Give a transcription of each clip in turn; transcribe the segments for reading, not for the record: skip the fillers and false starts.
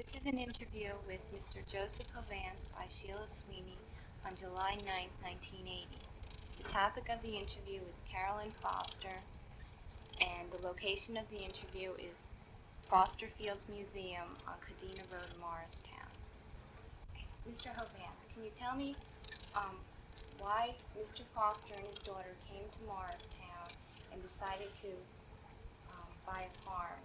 This is an interview with Mr. Joseph Hovance by Sheila Sweeney on July 9, 1980. The topic of the interview is Carolyn Foster, and the location of the interview is Foster Fields Museum on Cadena Road, Morristown. Mr. Hovance, can you tell me why Mr. Foster and his daughter came to Morristown and decided to buy a farm?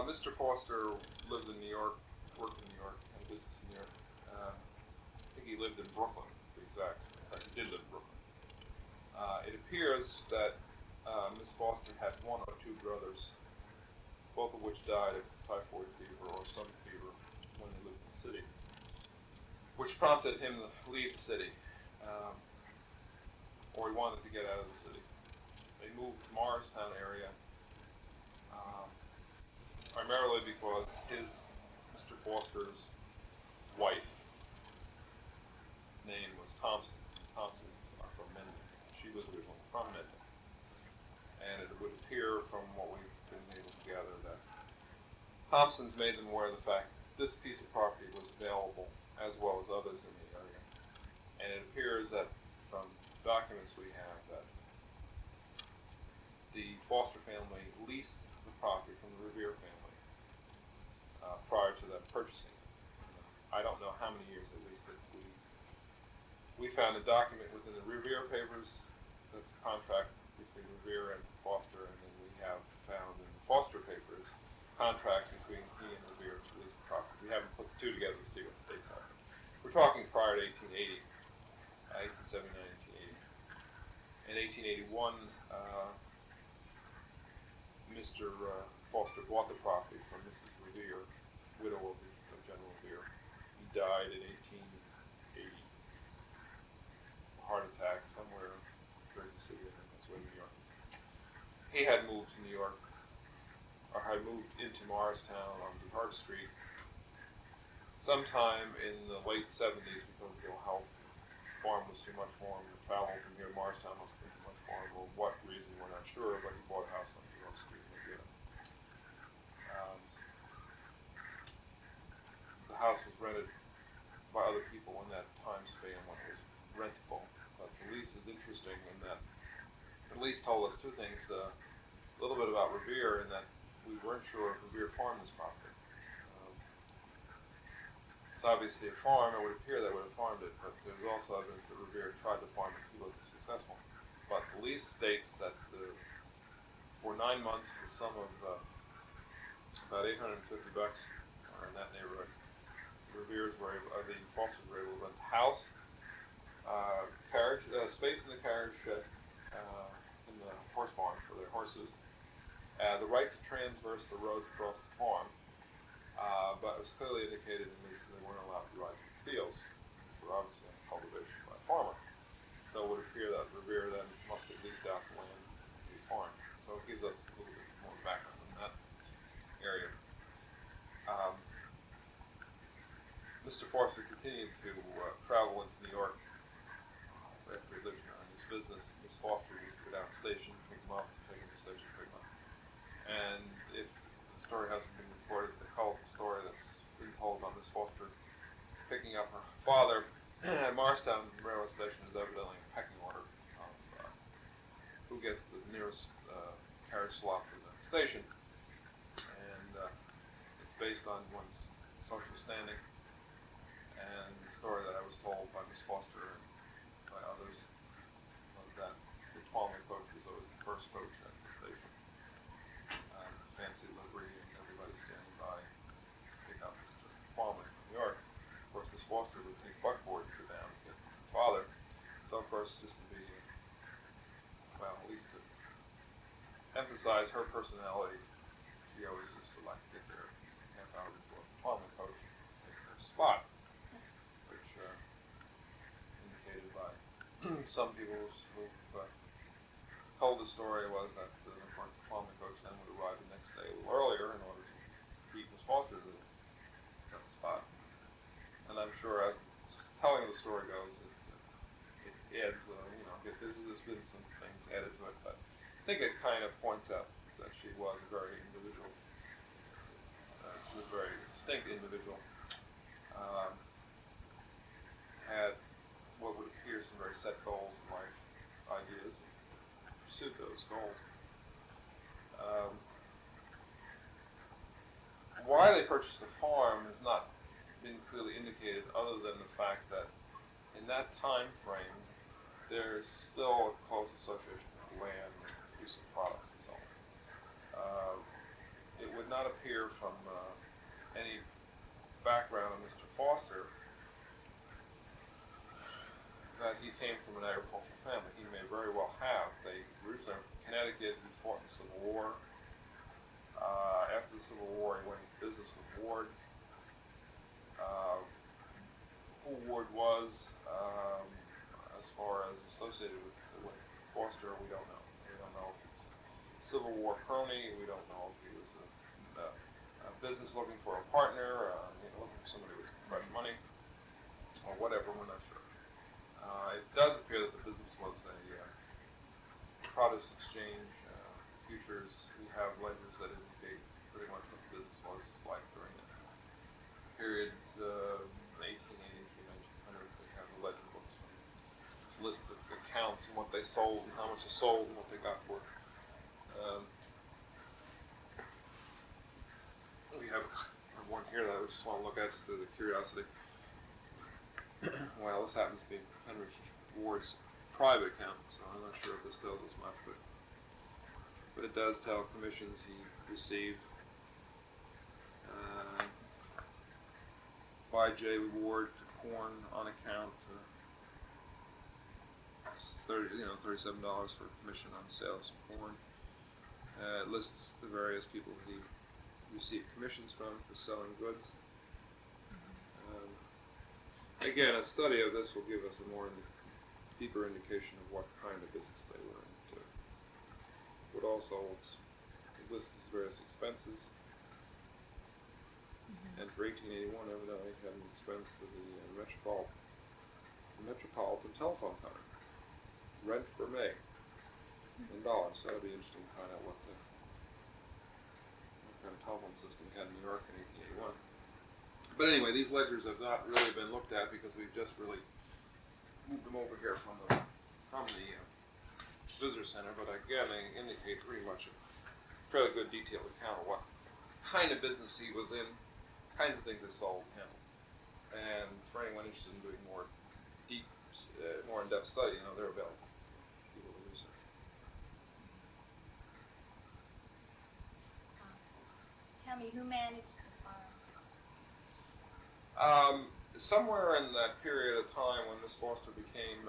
Mr. Foster lived in New York, worked in New York, had a business in New York. I think he lived in Brooklyn, to be exact. In fact, he did live in Brooklyn. It appears that Miss Foster had one or two brothers, both of which died of typhoid fever or some fever when they lived in the city, which prompted him to leave the city, or he wanted to get out of the city. They moved to Morristown area, primarily because Mr. Foster's wife, his name was Thompson. Thompsons are from Mendon. She was originally from Mendon. And it would appear from what we've been able to gather that Thompsons made them aware of the fact that this piece of property was available as well as others in the area. And it appears that from documents we have that the Foster family leased the property from the Revere family prior to them purchasing it. I don't know how many years they leased it. We found a document within the Revere papers that's a contract between Revere and Foster, and then we have found in the Foster papers contracts between he and Revere to lease the property. We haven't put the two together to see what the dates are. We're talking prior to 1880, 1879, 1880. In 1881, Mr. Foster bought the property from Mrs. Revere, widow of General Revere. He died in 1880, a heart attack somewhere in Jersey City, I think that's way in New York. He had moved to New York, or had moved into Morristown on DeHart Street sometime in the late 70s because of ill health. The farm was too much for him. The travel from here to Morristown must have been too much for him, or what reason, we're not sure, but he bought a house on DeHart Street. The house was rented by other people in that time span when it was rentable. But the lease is interesting in that the lease told us two things. A little bit about Revere in that we weren't sure if Revere farmed this property. It's obviously a farm. It would appear they would have farmed it, but there's also evidence that Revere tried to farm it. He wasn't successful. But the lease states that for 9 months, for the sum of about $850 or in that neighborhood, the Fosters were able to rent the house, carriage, space in the carriage shed, in the horse barn for their horses, the right to transverse the roads across the farm, but it was clearly indicated in these that they weren't allowed to ride through the fields, which were obviously under cultivation by a farmer. So it would appear that Revere then must have leased out the land to be farmed. So it gives us a little bit more background on that area. Mr. Foster continued to travel into New York after he lived here on his business. Miss Foster used to go down to the station, pick him up, take him to the station, pick him up. And if the story hasn't been reported, the colorful story that's been told about Miss Foster picking up her father at Morristown railroad station is evidently a pecking order of who gets the nearest carriage slot for the station. And it's based on one's social standing. And the story that I was told by Miss Foster and by others was that the Palmer coach was always the first coach at the station. Fancy livery and everybody standing by to pick up Mr. Palmer from New York. Of course, Miss Foster would take buckboard to go down and get her father. So, of course, just to be, at least to emphasize her personality, she always used to like to get there half hour before the Palmer coach and take her spot. Indicated by some people who've told the story was that, of course, the Palmer coach then would arrive the next day a little earlier in order to beat Miss Foster to that spot. And I'm sure as the telling of the story goes, it adds, there's been some things added to it, but I think it kind of points out that she was a very individual was a very distinct individual, had what would appear some very set goals in life, ideas, and pursued those goals. Why they purchased the farm has not been clearly indicated, other than the fact that in that time frame, there's still a close association with land and producing products and so on. It would not appear from any background on Mr. Foster that he came from an agricultural family. He may very well have. They originally from Connecticut. He fought in the Civil War. After the Civil War, he went into business with Ward. Who Ward was, as far as associated with Foster, we don't know. We don't know if he was a Civil War crony. We don't know if he was a business looking for a partner, looking for somebody with some fresh money, or whatever. We're not sure. It does appear that the business was a produce exchange, futures. We have ledgers that indicate pretty much what the business was like during the periods 1880 through 1900. They have the ledger books which list the accounts and what they sold and how much they sold and what they got for it. We have one here that I just want to look at just as a curiosity. Well, this happens to be Henry Ward's private account, so I'm not sure if this tells us much, but it does tell commissions he received by J. Ward to corn on account, $37 for commission on sales of corn. It lists the various people he received commissions from for selling goods. Again, a study of this will give us a more deeper indication of what kind of business they were into. It would also list his various expenses. And for 1881, evidently he had an expense to the Metropolitan Telephone Company. Rent for May in dollars. So that'd be interesting to find out what kind of telephone system he had in New York in 1881. But anyway, these ledgers have not really been looked at because we've just really moved them over here from the visitor center. But again, they indicate pretty much a fairly good detailed account of what kind of business he was in, kinds of things they sold and handled. And for anyone interested in doing more in-depth study, they're available. People to research. Tell me, who managed the farm? Somewhere in that period of time when Miss Foster became,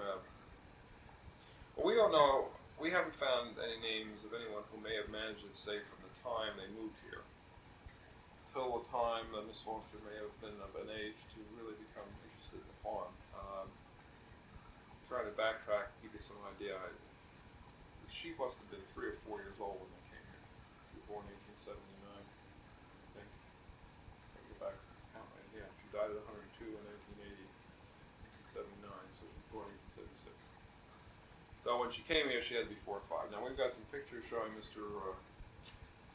we don't know, we haven't found any names of anyone who may have managed it, say, from the time they moved here till the time that Miss Foster may have been of an age to really become interested in the farm. Trying to backtrack, give you some idea. She must have been 3 or 4 years old when they came here. She was born in 1879, I think. I'll go back and count right here. She died at 102 in 1979, so she was born in 1876. So when she came here, she had to be 4 or 5. Now we've got some pictures showing Mr.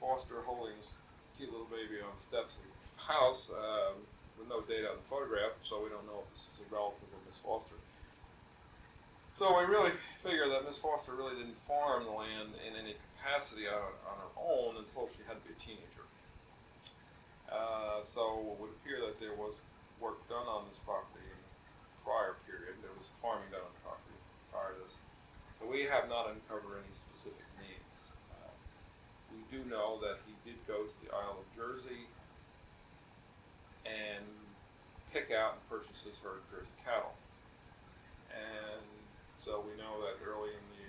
Foster holding this cute little baby on steps of the house with no date on the photograph, so we don't know if this is a relative of Miss Foster. So we really figure that Miss Foster really didn't farm the land in any capacity on her own until she had to be a teenager. So it would appear that there was work done on this property in the prior period. There was farming done on the property prior to this. So we have not uncovered any specific names. We do know that he did go to the Isle of Jersey and pick out and purchase his herd of Jersey cattle. And so we know that early in the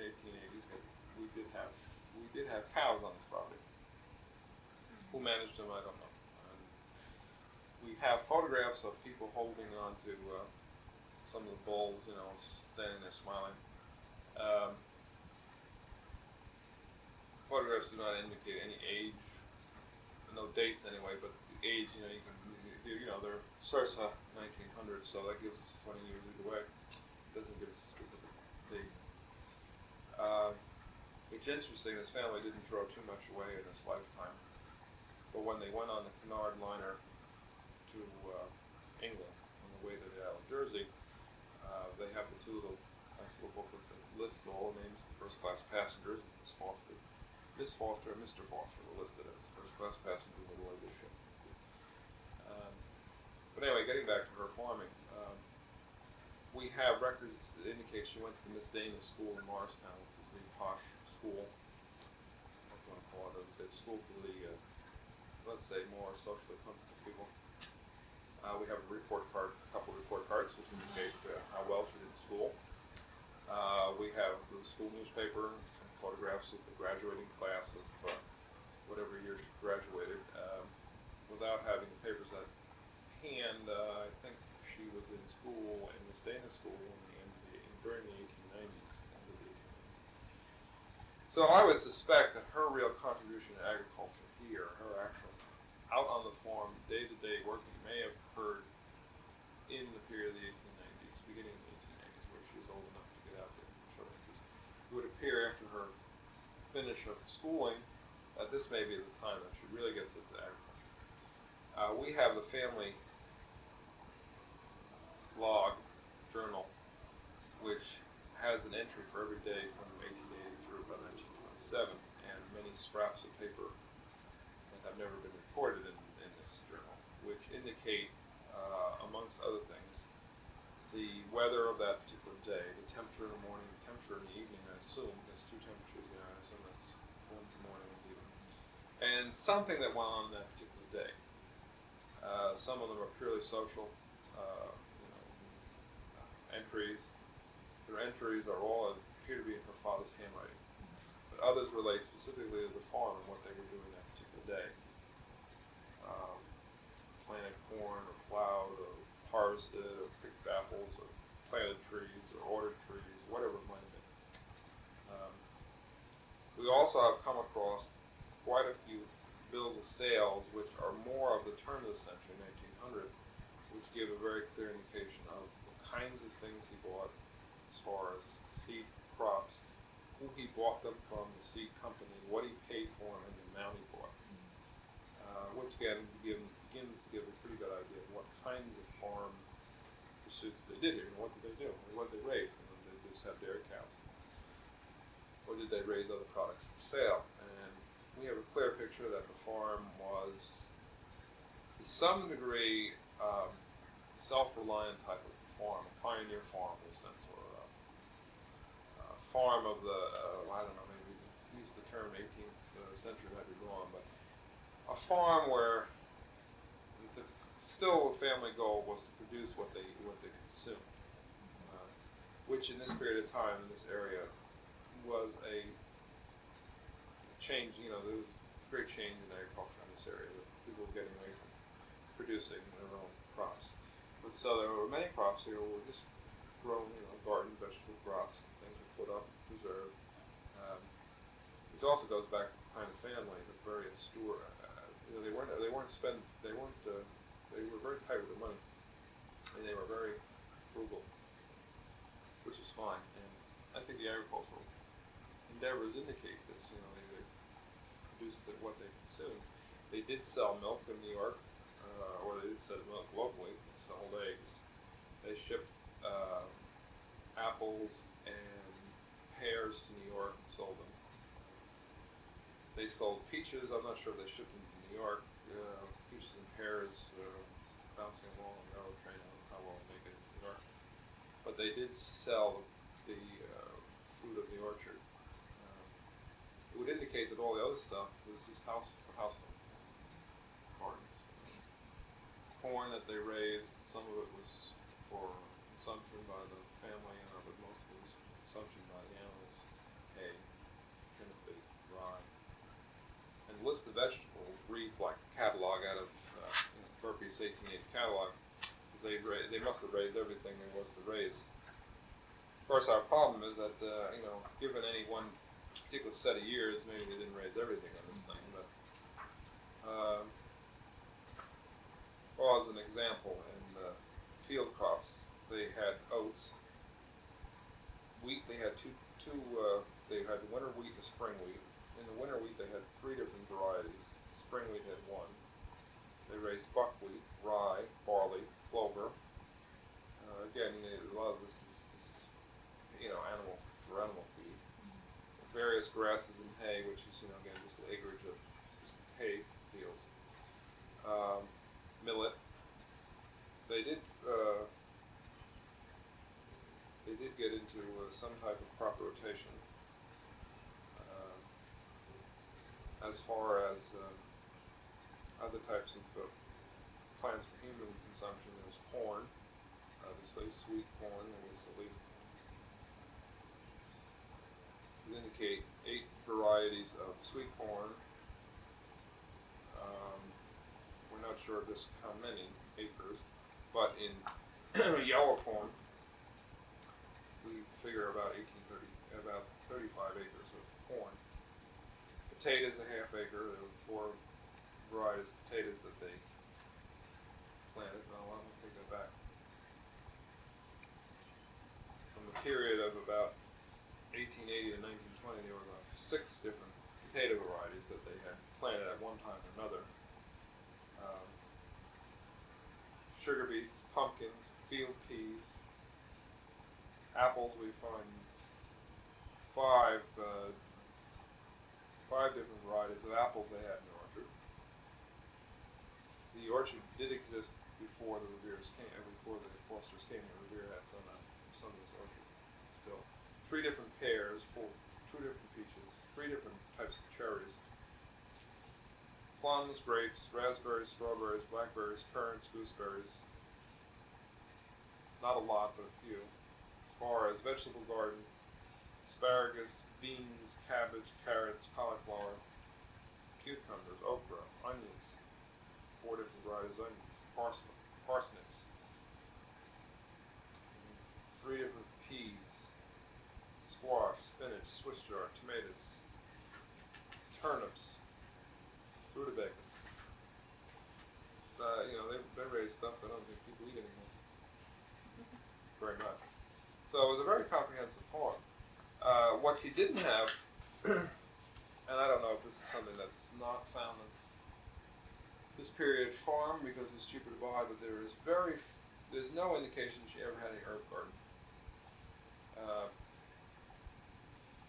1880s that we did have cows on this property. Who managed them, I don't know. And we have photographs of people holding on to some of the bulls, standing there smiling. Photographs do not indicate any age, no dates anyway, but the age, you can, they're circa 1900, so that gives us 20 years either way. It doesn't give us a specific date. It's interesting, this family didn't throw too much away in his lifetime. But when they went on the Cunard liner to England on the way to the Isle of Jersey, they have the two little nice little booklets that lists all the names of the first class passengers. Miss Foster and Mr. Foster were listed as first class passengers aboard this ship. But anyway, getting back to her farming, we have records that indicate she went to the Miss Dana School in Morristown, which was the posh school. What do you want to call it? Let's say school for the, let's say, more socially comfortable people. We have a report card, a couple of report cards, which indicate how well she did in school. We have the school newspaper, some photographs of the graduating class of whatever year she graduated. Without having the papers at hand, I think she was in school, in Miss Dana School, during the 1890s, end of the 1890s. So I would suspect that her real contribution to agriculture here, her actual out on the farm, day-to-day working, may have occurred in the period of the 1890s, beginning of the 1890s, where she was old enough to get out there and show interest. It would appear after her finish of schooling that this may be the time that she really gets into agriculture. We have the family log journal, which has an entry for every day from 1880 through about 1927, and many scraps of paper that have never been recorded in this journal, which indicate, amongst other things, the weather of that particular day, the temperature in the morning, the temperature in the evening. I assume there's two temperatures there. I assume that's one's morning, one's evening, and something that went on that particular day. Some of them are purely social entries. Their entries are all appear to be in her father's handwriting, but others relate specifically to the farm and what they were doing that particular day. Planted corn, or plowed, or harvested, or picked apples, or planted trees, or ordered trees, whatever it might have been. We also have come across quite a few bills of sales, which are more of the turn of the century, 1900, which give a very clear indication of the kinds of things he bought, as far as seed crops, who he bought them from, the seed company, what he paid for them, and the amount he bought. Which again begins to give a pretty good idea of what kinds of farm pursuits they did here, and what did they do, and what did they raise. And did they just have dairy cows, or did they raise other products for sale? And we have a clear picture that the farm was, to some degree, self-reliant type of farm, a pioneer farm in a sense, or a farm of the, I don't know, maybe use the term 18th century might be wrong, but a farm where still a family goal was to produce what they consume, which in this period of time in this area was a change. There was a great change in agriculture in this area. People were getting away from producing their own crops. But so there were many crops here were just grown, garden, vegetable crops, things were put up, preserved, which also goes back to the kind of family, the various store. They were very tight with their money, and they were very frugal, which is fine. And I think the agricultural endeavors indicate this. They produced what they consumed. They did sell milk in New York, or they did sell milk locally. They sold eggs. They shipped apples and pears to New York and sold them. They sold peaches. I'm not sure if they shipped them to New York. Peaches and pears bouncing along on the railroad train. I don't know how well they make it in New York. But they did sell the fruit of the orchard. It would indicate that all the other stuff was just household gardens. Corn that they raised, some of it was for consumption by the family, but most of it was for consumption by the animals. Hay, trinity, rye. And the list of vegetables reads like a catalog out of Burpee's 1880 catalog, because they must have raised everything there was to raise. Of course, our problem is that given any one particular set of years, maybe they didn't raise everything on this thing. But as an example, in field crops, they had oats, wheat. They had they had winter wheat and spring wheat. In the winter wheat, they had three different varieties: spring wheat had 1. They raised buckwheat, rye, barley, clover. Again, a lot of this is for animal feed. Various grasses and hay, which is again just the acreage of just hay fields. Millet. They did get into some type of crop rotation. As far as other types of plants for human consumption, there was corn, obviously sweet corn. There was at least indicate 8 varieties of sweet corn. We're not sure just how many acres, but in yellow corn, we figure about 35 acres of corn. Potatoes, a half acre. There were 4 varieties of potatoes that they planted. No, I'm going to take that back. From the period of about 1880 to 1920, there were about 6 different potato varieties that they had planted at one time or another. Sugar beets, pumpkins, field peas, apples. We find 5 different varieties of apples they had in the orchard. The orchard did exist before the Revere's came, before the Fosters came here. Revere had some of this orchard still. 3 different pears, 2 different peaches, 3 different types of cherries, plums, grapes, raspberries, strawberries, blackberries, currants, gooseberries. Not a lot, but a few. As far as vegetable garden, asparagus, beans, cabbage, carrots, cauliflower, cucumbers, okra, onions, 4 different varieties of onions, parsnips, 3 different peas, squash, spinach, Swiss chard, tomatoes, turnips, rutabagas. They raise stuff that I don't think people eat anymore very much. So it was a very comprehensive farm. What she didn't have, and I don't know if this is something that's not found in this period farm because it's cheaper to buy, but there's no indication she ever had any herb garden.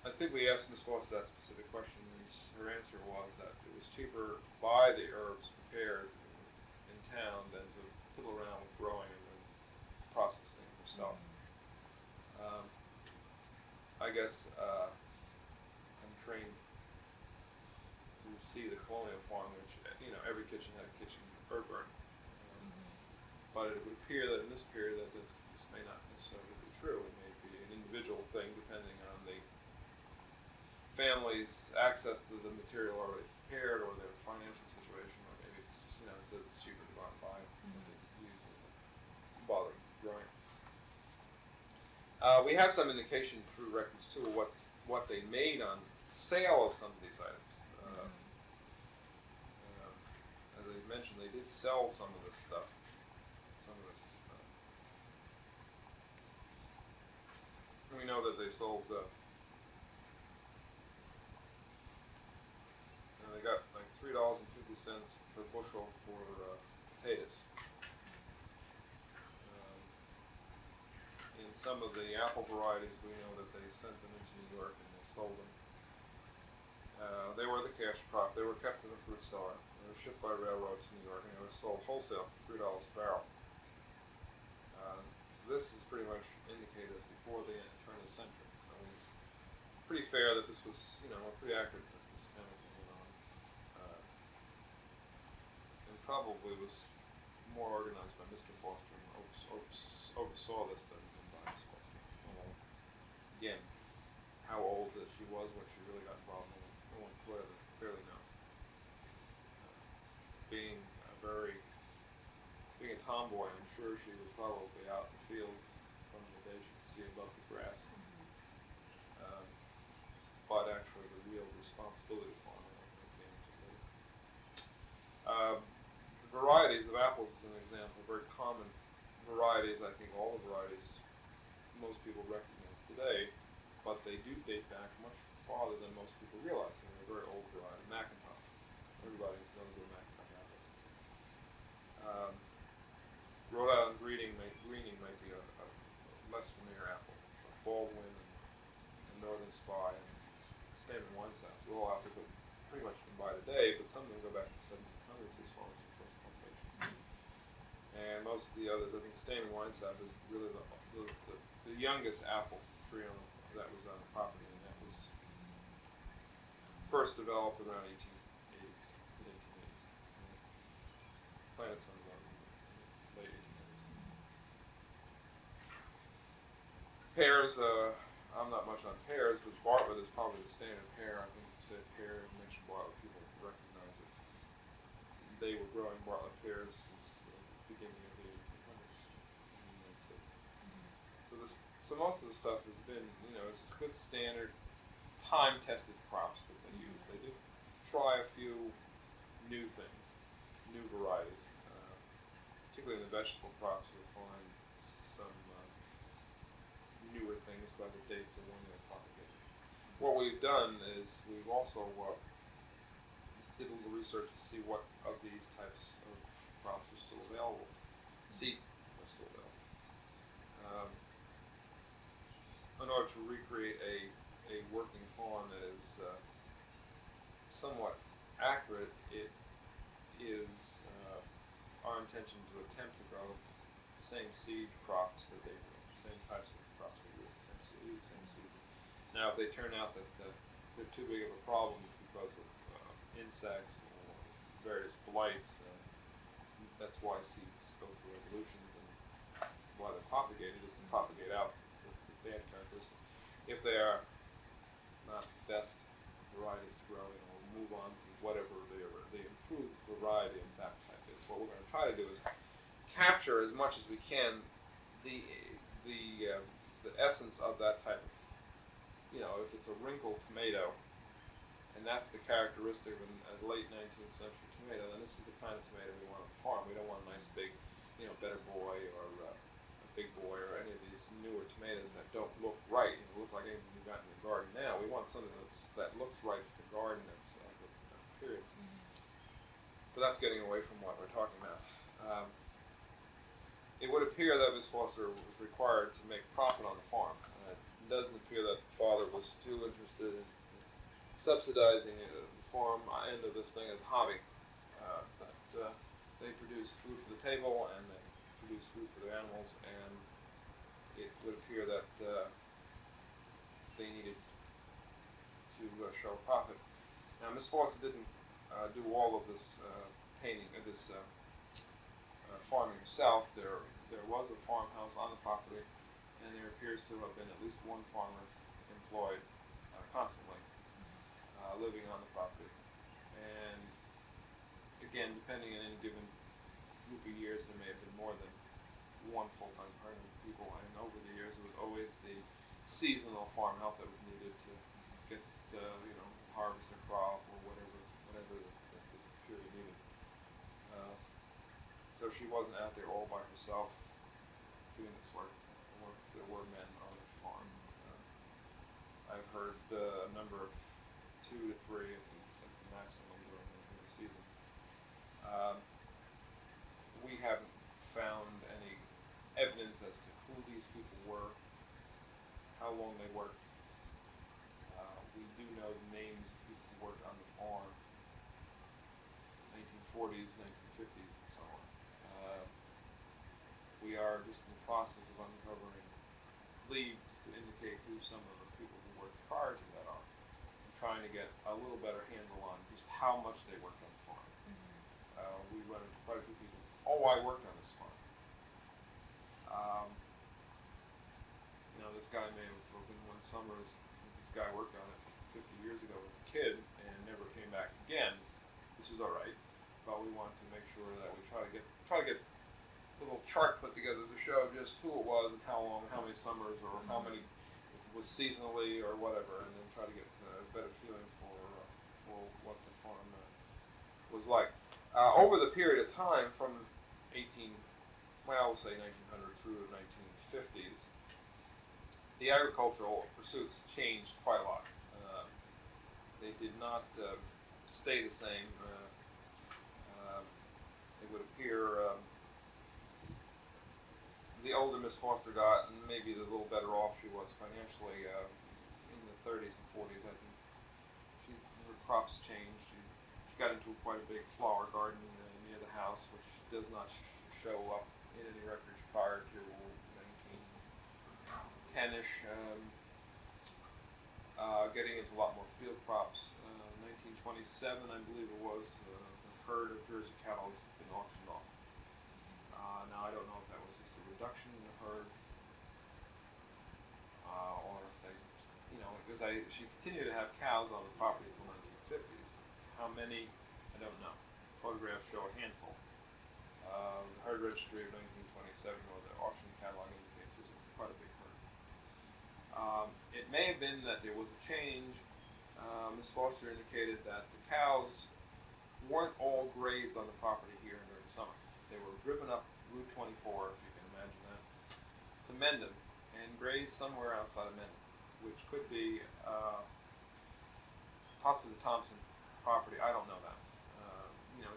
I think we asked Ms. Foster that specific question, and her answer was that it was cheaper to buy the herbs prepared in town than to fiddle around with growing and then processing herself. I guess I'm trained to see the colonial farm, which every kitchen had a kitchen herb garden. But it would appear that in this period that this may not necessarily be true. It may be an individual thing depending on the family's access to the material already prepared or their financial situation, or maybe it's just instead it's cheaper to go out and buy it than to use it and bother growing. We have some indication through records too of what they made on sale of some of these items. As I mentioned, they did sell some of this stuff. We know that they sold. They got like $3.50 per bushel for potatoes. In some of the apple varieties, we know that they sent them into New York and they sold them. They were the cash crop. They were kept in the fruit cellar. They were shipped by railroad to New York and they were sold wholesale for $3 a barrel. This is pretty much indicated as before the turn of the century. So it's pretty fair that this was, pretty accurate that this kind of thing went on. And probably was more organized by Mr. Foster and oversaw this than by Miss Foster. Again, how old that she was, what she really got involved in, no one clearly knows. Being a tomboy, I'm sure she was probably out in the fields from the day she could see above the grass. But actually the real responsibility for it, I think, came to later. The varieties of apples is an example, very common varieties. I think all the varieties most people recognize today, but they do date back much farther than most people realize. They're a very old variety. Macintosh. Everybody knows what saps. Roll apples that pretty much you can buy today, but some of them go back to the 1700s as far as the first plantation. And most of the others, I think standing wine sap is really the youngest apple tree that was on the property, and that was first developed around 1880s, mid-1880s. Planted some of those in the late 1880s. Pears, I'm not much on pears, but Bartlett is probably the standard pear. I think you said pear, and mentioned Bartlett, people recognize it. They were growing Bartlett pears since the beginning of the 1800s in the United States. So most of the stuff has been, it's just good standard, time-tested crops that they use. They do try a few new things, new varieties, particularly in the vegetable crops. You'll find some newer things by the dates of when they're propagated. What we've done is we've also did a little research to see what of these types of crops are still available. Seed are still available. In order to recreate a working farm that is somewhat accurate, it is our intention to attempt to grow the same seed crops that they grow, same types of crops they grow, same seeds. Now, if they turn out that they're too big of a problem because of insects or various blights, that's why seeds go through evolutions, and why they're propagated is to propagate out the bad characteristics. If they are not the best varieties to grow, we'll move on to whatever the improved variety of that type is. What we're going to try to do is capture as much as we can the essence of that type of, if it's a wrinkled tomato, and that's the characteristic of a late 19th century tomato, then this is the kind of tomato we want on the farm. We don't want a nice big, Better Boy or a Big Boy or any of these newer tomatoes that don't look right, look like anything you've got in your garden now. We want something that looks right for the garden, that's period. But that's getting away from what we're talking about. It would appear that Miss Foster was required to make profit on the farm. It doesn't appear that the father was too interested in subsidizing the farm end of this thing as a hobby. They produce food for the table, and they produce food for their animals, and it would appear that they needed to show profit. Now, Miss Foster didn't do all of this painting, this farming herself. There was a farmhouse on the property, and there appears to have been at least one farmer employed constantly, living on the property. And again, depending on any given group of years, there may have been more than one full-time permanent people, and over the years it was always the seasonal farm help that was needed to get harvest the crop or whatever the period needed. So she wasn't out there all by herself doing this work. There were men on the farm. I've heard a number of 2 to 3 at the maximum during the season. We haven't found any evidence as to who these people were, how long they worked. We do know the names of people who worked on the farm, 1940s, 1950s, and so on. We are just in the process of uncovering leads to indicate who some of the people who worked prior to that are, and trying to get a little better handle on just how much they worked on the farm. We run into quite a few people. Oh, I worked on this farm. This guy may have been one summer. This guy worked on it 50 years ago as a kid and never came back again, which is all right. But we want to make sure that we try to get a little chart put together to show just who it was and how long, how many summers, or how many, if it was seasonally or whatever, and then try to get a better feeling for what the farm was like. Over the period of time from 1900 through the 1950s, the agricultural pursuits changed quite a lot. They did not stay the same. It would appear the older Miss Foster got, and maybe the little better off she was financially in the 30s and 40s. I think she crops changed. She got into quite a big flower garden near the house, which does not show up in any records prior to 1910-ish. Getting into a lot more field crops. 1927, I believe it was, the herd of Jersey cattle has been auctioned off. Now I don't know if that was just a reduction in the herd, or if they, because she continued to have cows on the property until 1950s. How many, I don't know. Photographs show a handful. The herd registry of 1927, or the auction catalog indicates there's quite a big herd. It may have been that there was a change. Ms. Foster indicated that the cows weren't all grazed on the property here during summer. They were driven up Route 24, if you can imagine that, to Mendham, and grazed somewhere outside of Mendham, which could be possibly the Thompson property. I don't know that.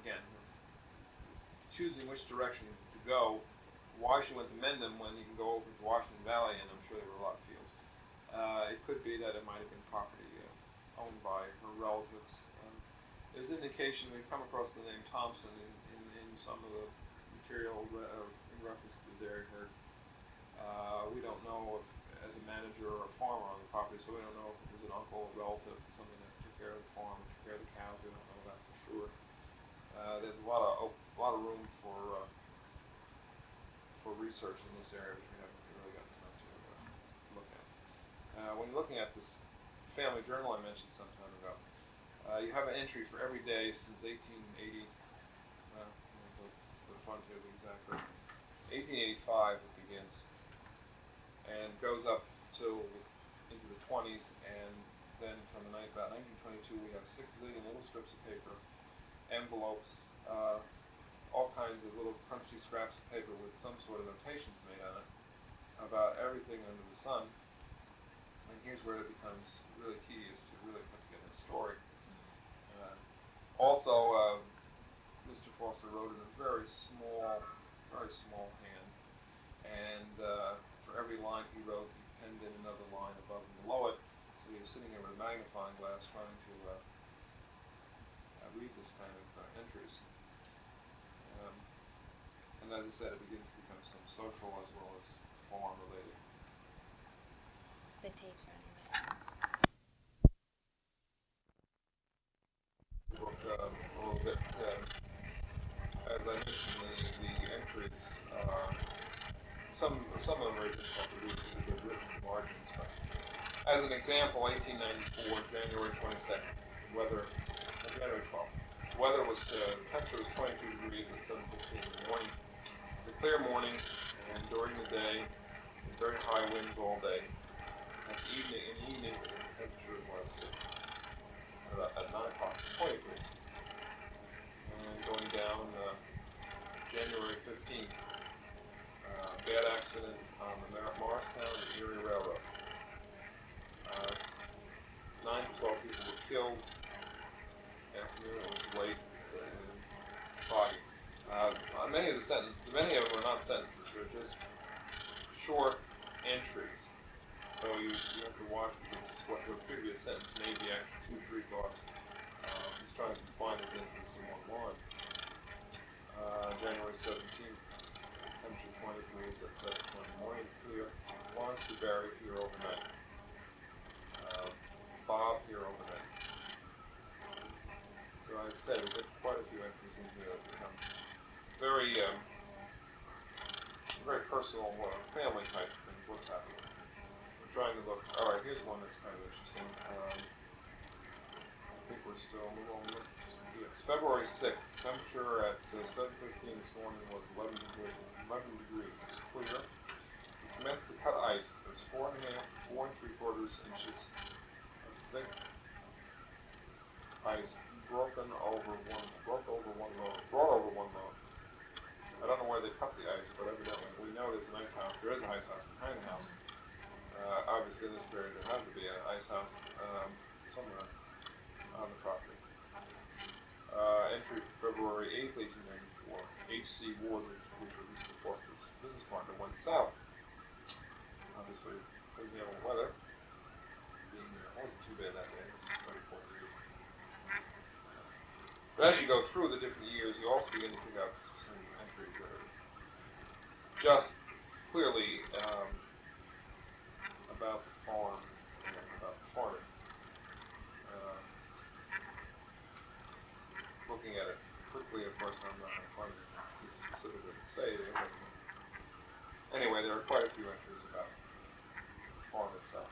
Again, choosing which direction to go, why she went to Mendham when you can go over to Washington Valley, and I'm sure there were a lot of fields. It could be that it might have been property owned by her relatives. There's indication, we've come across the name Thompson in some of the material in reference to the dairy herd. We don't know if, as a manager or a farmer on the property, so we don't know if it was an uncle or relative, something that took care of the farm, took care of the cows. We don't know that for sure. There's a lot of room for research in this area, which we haven't really gotten time to look at. When you're looking at this family journal I mentioned some time ago, you have an entry for every day since 1880. The front here is the exact date. 1885 it begins, and goes up till into the 20s, and then from about 1922 we have 6 zillion little strips of paper, envelopes, all kinds of little crunchy scraps of paper with some sort of notations made on it about everything under the sun. And here's where it becomes really tedious to really put together a story. Also, Mr. Foster wrote in a very small hand, and for every line he wrote, he penned in another line above and below it. So he was sitting here with a magnifying glass trying to read this kind of entries. And as I said, it begins to become some social as well as farm related. The tape's running now. Look a little bit, as I mentioned, the entries, some of them are difficult to read because they're written in margins. But as an example, 1894, January 22nd, January 12th. The weather was, temperature was 22 degrees at 7:15 in the morning. It was a clear morning, and during the day, very high winds all day. In the evening, the temperature was at 9 o'clock, 20 degrees. And going down January 15th, bad accident on the Morristown and Erie Railroad. 9 to 12 people were killed. Afternoon, it was late, foggy. Many of them were not sentences, they're just short entries. So you have to watch because what the previous sentence may be actually 2 or 3 thoughts. He's trying to define his interest in one line. January 17th, temperature 20 degrees at 7:20 in the morning, clear. Lawrence to Barry here overnight. Bob here overnight. So like I said, we get quite a few entries in here that become very, very personal, family type things. What's happening? We're trying to look. All right, here's one that's kind of interesting. I think we're still on this. Yes, February 6th. Temperature at 7:15 this morning was 11 degrees. It was clear. We commenced to cut ice. There's 4 3/4 inches of thick ice brought over one road. I don't know where they cut the ice, but evidently we know there's an ice house. There is an ice house behind the house. Obviously, in this period there had to be an ice house somewhere on the property. Entry for February 8th, 1894. H.C. Ward, which was Mr. Foster's business partner, went south. Obviously, couldn't handle the weather. It wasn't too bad that day. It was 34 degrees. But as you go through the different years, you also begin to pick out some entries that are just clearly about the farm and about the farming. Um, Looking at it quickly, of course, I'm not going to find it specifically to say there, but anyway, there are quite a few entries about the farm itself.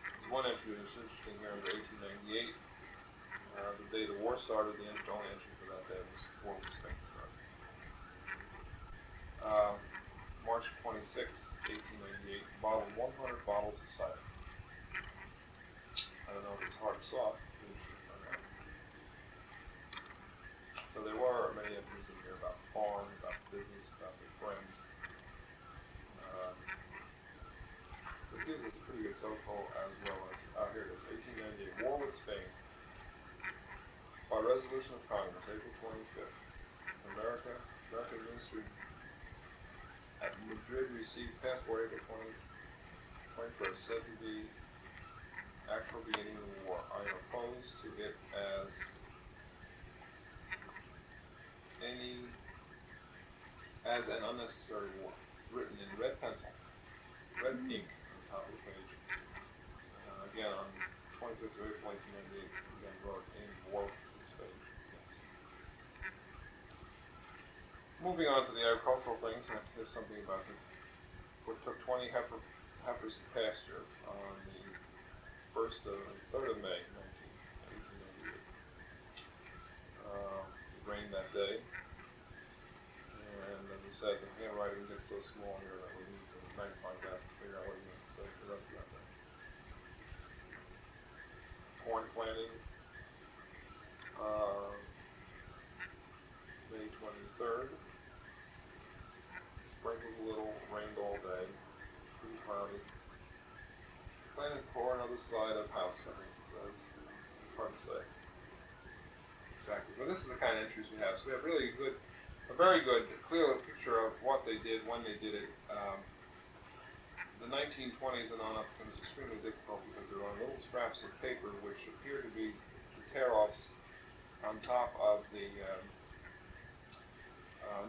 There's one entry that's interesting here under 1898. The day the war started, the only entry for that day was war with Spain started. March 26, 1898, bottled 100 bottles of cider. I don't know if it's hard or soft. So there were many entries in here about the farm, about the business, about their friends. So it gives us a pretty good social as well as, here it is, 1898, war with Spain. By resolution of Congress, April 25th, American Ministry at Madrid received passport April 21st, said to be actual beginning of the war. I am opposed to it as an unnecessary war. Written in red pencil, red ink on the top of the page. Again, on 25th of April 1998, again wrote in war with Spain. Yes. Moving on to the agricultural things, there's something about what took 20 heifers to pasture on the 3rd of May, 1898. It rained that day. And as I said, the handwriting gets so small here that we need some magnifying glass to figure out what he has to say for the rest of that day. Corn planting, May 23rd. Sprinkled a little, rained all day, pretty cloudy. Planted corn on the side of house, I guess it says. Hard to say exactly. But this is the kind of entries we have. So we have really a very good, clear picture of what they did, when they did it. The 1920s and on up becomes extremely difficult because there are little scraps of paper which appear to be the tear-offs on top of the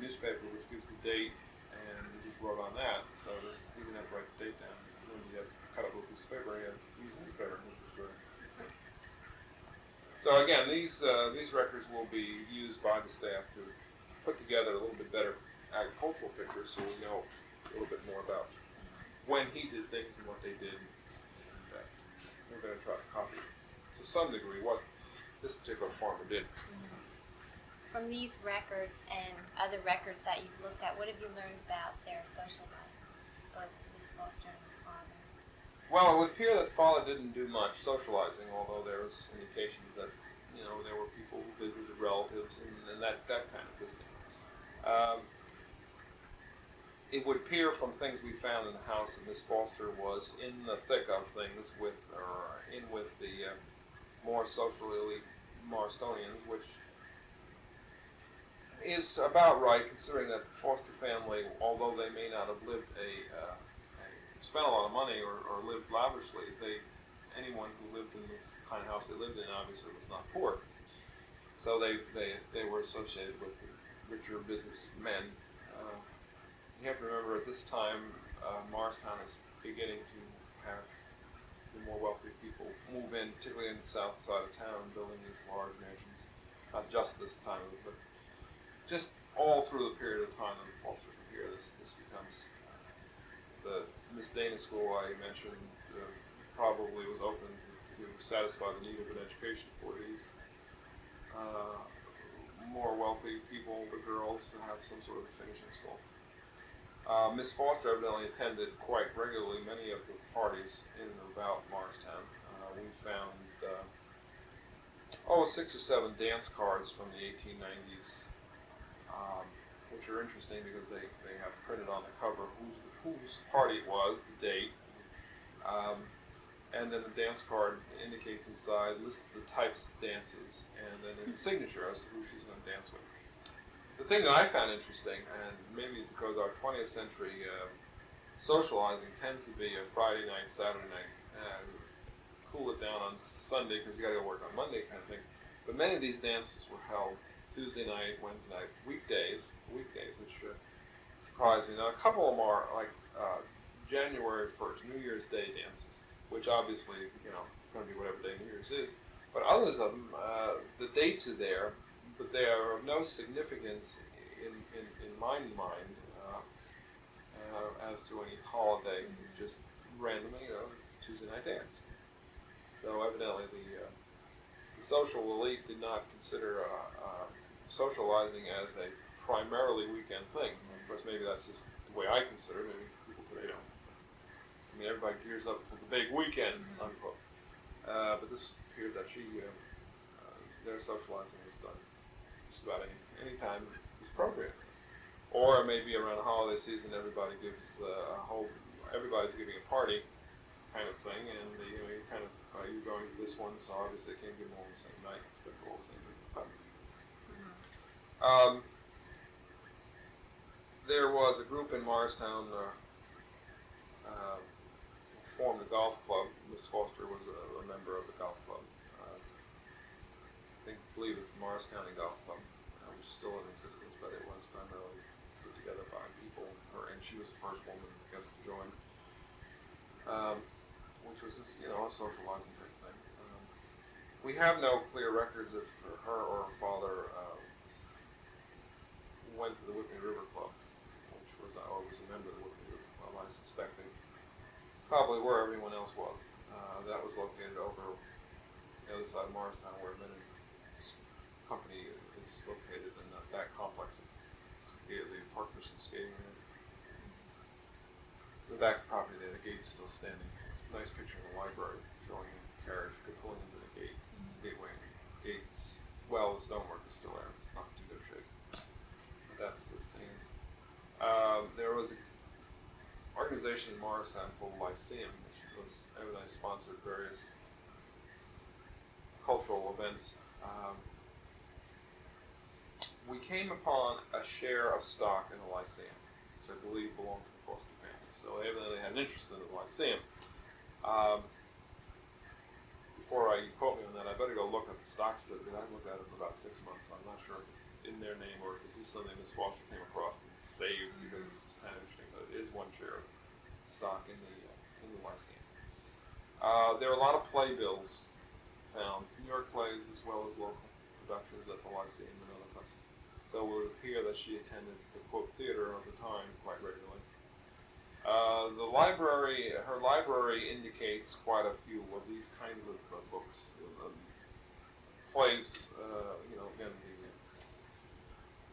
newspaper, which gives the date, and he just wrote on that. So he didn't have to write the date down. When he had cut up a piece of paper, he had to use newspaper, which was very. So again, these records will be used by the staff to put together a little bit better agricultural picture, so we know a little bit more about when he did things and what they did. And we're going to try to copy to some degree what this particular farmer did. From these records and other records that you've looked at, what have you learned about their social life, both Miss Foster and her father? Well, it would appear that father didn't do much socializing, although there was indications that there were people who visited relatives and that kind of visiting. It would appear from things we found in the house that Miss Foster was in the thick of things with the more socially elite Morristonians, which is about right, considering that the Foster family, although they may not have lived spent a lot of money or lived lavishly, anyone who lived in this kind of house they lived in obviously was not poor. So they were associated with the richer businessmen. You have to remember at this time, Morristown is beginning to have the more wealthy people move in, particularly in the south side of town, building these large mansions. Not just this time, but just all through the period of time that the Fosters were here, this becomes the Miss Dana School I mentioned probably was open to satisfy the need of an education for these more wealthy people, the girls, to have some sort of a finishing school. Miss Foster evidently attended quite regularly many of the parties in and about Morristown. We found 6 or 7 dance cards from the 1890s, which are interesting because they have printed on the cover whose party it was, the date, and then the dance card indicates inside, lists the types of dances, and then there's a signature as to who she's going to dance with. The thing that I found interesting, and maybe because our 20th century socializing tends to be a Friday night, Saturday night, cool it down on Sunday because you got to go work on Monday kind of thing, but many of these dances were held Tuesday night, Wednesday night, weekdays, which surprised me. Now, a couple of them are like January 1st, New Year's Day dances, which obviously, going to be whatever day New Year's is. But others of them, the dates are there, but they are of no significance in my mind as to any holiday. Just randomly, it's Tuesday night dance. So evidently the social elite did not consider socializing as a primarily weekend thing. Of course, maybe that's just the way I consider it. Maybe people today don't. I mean, everybody gears up for the big weekend, unquote. But this appears that their socializing was done just about any time it was appropriate. Or maybe around the holiday season, everybody's giving a party kind of thing, and you kind of you're going to this one, so obviously they can't give them all the same night. It's been all the same thing. There was a group in Morristown formed a golf club. Miss Foster was a member of the golf club. I believe it's the Morris County Golf Club, which is still in existence, but it was primarily put together by people. And she was the first woman, I guess, to join, which was just, a socializing type thing. We have no clear records if her or her father went to the Whitney River Club, which was always a member of the Whitney River Club. I suspect they probably where everyone else was. That was located over the other side of Morristown, where Minnie's company is located in that complex of the Parkers and skating area. In the back of the property there, the gate's still standing. It's a nice picture in the library showing a carriage pulling into the gateway. Gates, the stonework is still there. It's not too good shape. But that still stands. There was an organization in Morristown called Lyceum, which was evidently sponsored various cultural events. We came upon a share of stock in the Lyceum, which I believe belonged to the Foster family. So they evidently had an interest in the Lyceum. Before you quote me on that, I better go look at the stock certificate. I haven't looked at it for about 6 months, so I'm not sure if it's in their name or if it's just something Miss Foster came across and saved because it's kind of interesting. But it is one share of stock in the Lyceum. There are a lot of playbills found, New York plays as well as local productions at the Lyceum and other places. So it would appear that she attended the quote theater of the time quite regularly. Her library indicates quite a few of these kinds of books. Plays, again,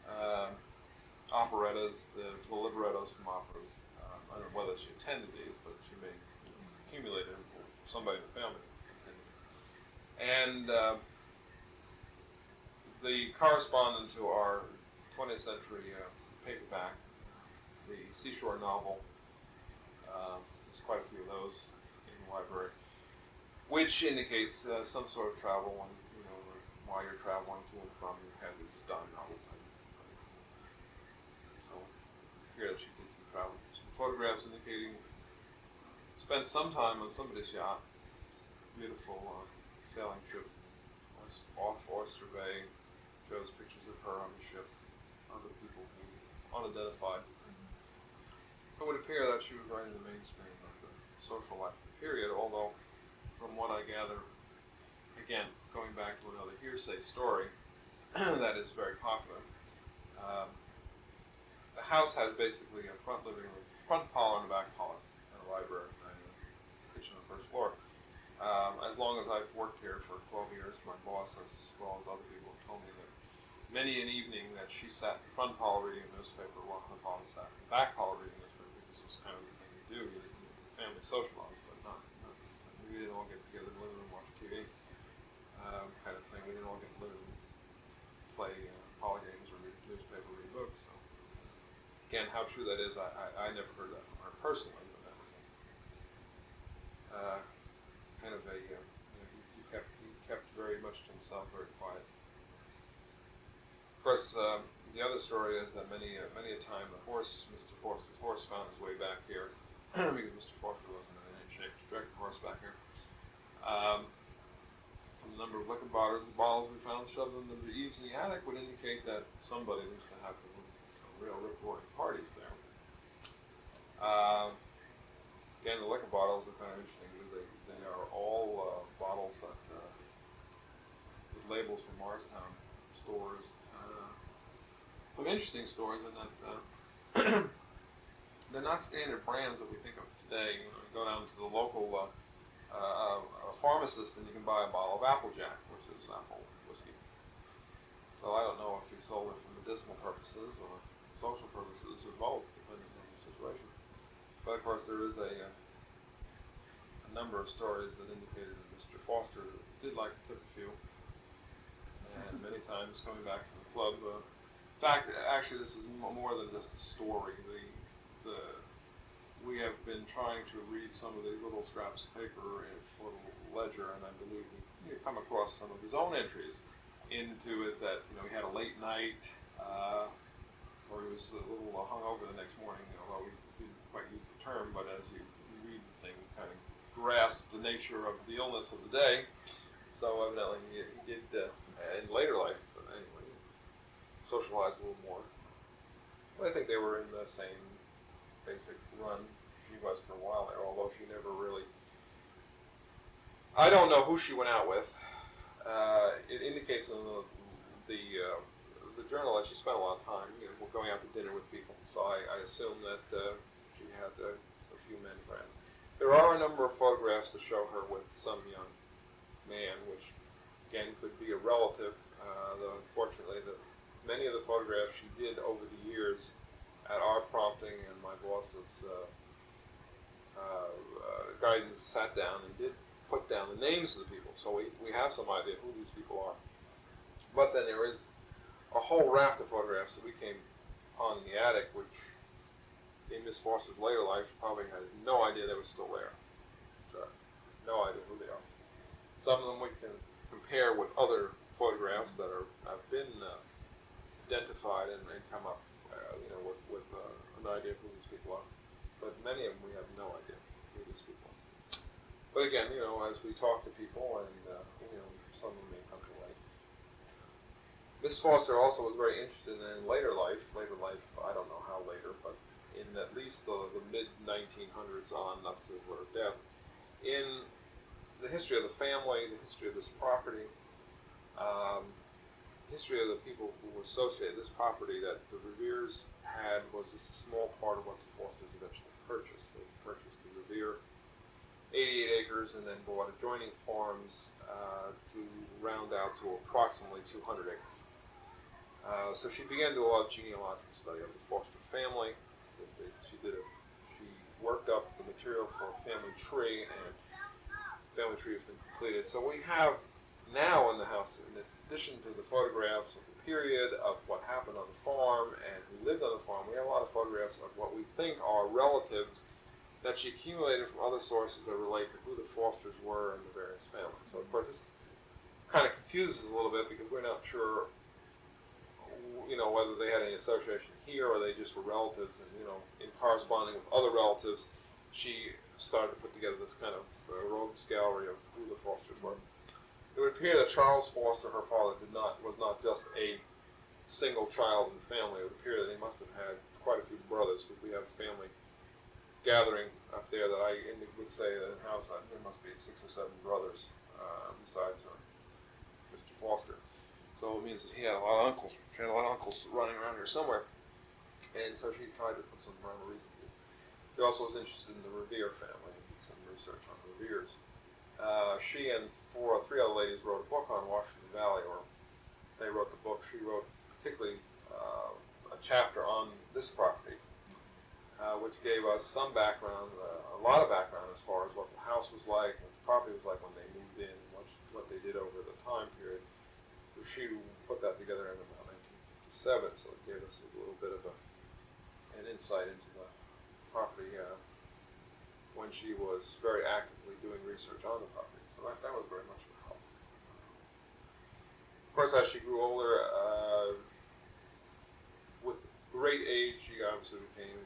the operettas, the librettos from operas. I don't know whether she attended these, but she may accumulate them for somebody in the family. And the correspondent to our 20th century paperback, the Seashore novel, there's quite a few of those in the library, which indicates some sort of travel, and while you're traveling to and from, you have these dime novel type things. So here that she did some travel. Some photographs indicating spent some time on somebody's yacht, beautiful sailing ship off Oyster Bay. Shows pictures of her on the ship, other people who unidentified. It would appear that she was right in the mainstream of the social life of the period, although from what I gather, again, going back to another hearsay story that is very popular, the house has basically a front living room, front parlor and a back parlor, and a library, and a kitchen on the first floor. As long as I've worked here for 12 years, my boss, as well as other people, have told me that many an evening that she sat in the front parlor reading a newspaper while her father sat in the back parlor reading a newspaper, because this was kind of the thing to do. Family socialized, but not we didn't all get together in the living room and watch TV kind of thing. We didn't all get to live and play poly games or read newspaper, read books. So again, how true that is, I never heard that from her personally, but that was kind of a he kept very much to himself, very quiet. Of course, the other story is that many a time Mr. Foster's horse found his way back here because Mr. Foster wasn't in any shape to direct the horse back here from the number of liquor bottles we found shoved into the eaves in the attic would indicate that somebody used to have some real rip-roaring parties there. Again, the liquor bottles are kind of interesting because they are all bottles that with labels from Morristown stores. Some interesting stores in that they're not standard brands that we think of today. You go down to the local pharmacist and you can buy a bottle of Applejack, which is apple whiskey. So I don't know if he sold it for medicinal purposes or social purposes or both, depending on the situation. But of course, there is a number of stories that indicated that Mr. Foster did like to tip a few, and many times coming back from the club. In fact, actually, this is more than just a story. We have been trying to read some of these little scraps of paper in his little ledger, and I believe we come across some of his own entries into it that he had a late night, or he was a little hungover the next morning. Although we didn't quite use the term, but as you read the thing, you kind of grasp the nature of the illness of the day. So evidently he did, in later life, anyway, socialize a little more. But I think they were in the same basic run she was for a while there, although she never really, I don't know who she went out with. It indicates in the journal that she spent a lot of time going out to dinner with people, so I assume that she had a few men friends. There are a number of photographs to show her with some young man, which again could be a relative, though unfortunately many of the photographs she did over the years at our prompting and my boss's guidance sat down and did put down the names of the people, so we have some idea who these people are. But then there is a whole raft of photographs that we came upon in the attic, which in Miss Foster's later life probably had no idea they were still there. So, no idea who they are. Some of them we can compare with other photographs that have been identified and come up, with an idea of who these people are. But many of them we have no idea who these people are. But again, as we talk to people, and some of them may come to light. Miss Foster also was very interested in later life, I don't know how later, but in at least the mid-1900s on up to her death, in the history of the family, the history of this property, history of the people who were associated with this property that the Reveres had was just a small part of what the Fosters eventually purchased. They purchased the Revere 88 acres and then bought adjoining farms to round out to approximately 200 acres. So she began to do a lot of genealogical study of the Foster family. She worked up the material for a family tree, and the family tree has been completed. So we have now in the house, in addition to the photographs of the period of what happened on the farm and who lived on the farm, we have a lot of photographs of what we think are relatives that she accumulated from other sources that relate to who the Fosters were in the various families. So of course this kind of confuses us a little bit because we're not sure, whether they had any association here or they just were relatives, and in corresponding with other relatives, she started to put together this kind of rogues gallery of who the Fosters were. It would appear that Charles Foster, her father, was not just a single child in the family. It would appear that he must have had quite a few brothers, because we have a family gathering up there that I would say that in the house there must be 6 or 7 brothers besides Mr. Foster. So it means that he had a lot of uncles. She had a lot of uncles running around here somewhere, and so she tried to put some rhyme or reason to this. She also was interested in the Revere family and did some research on the Reveres. She and 3 other ladies wrote a book on Washington Valley, or they wrote the book. She wrote particularly a chapter on this property, which gave us some background, a lot of background as far as what the house was like, what the property was like when they moved in, what they did over the time period. So she put that together in about 1957, so it gave us a little bit of an insight into the property when she was very actively doing research on the property. So that was very much of a help. Of course, as she grew older, with great age, she obviously became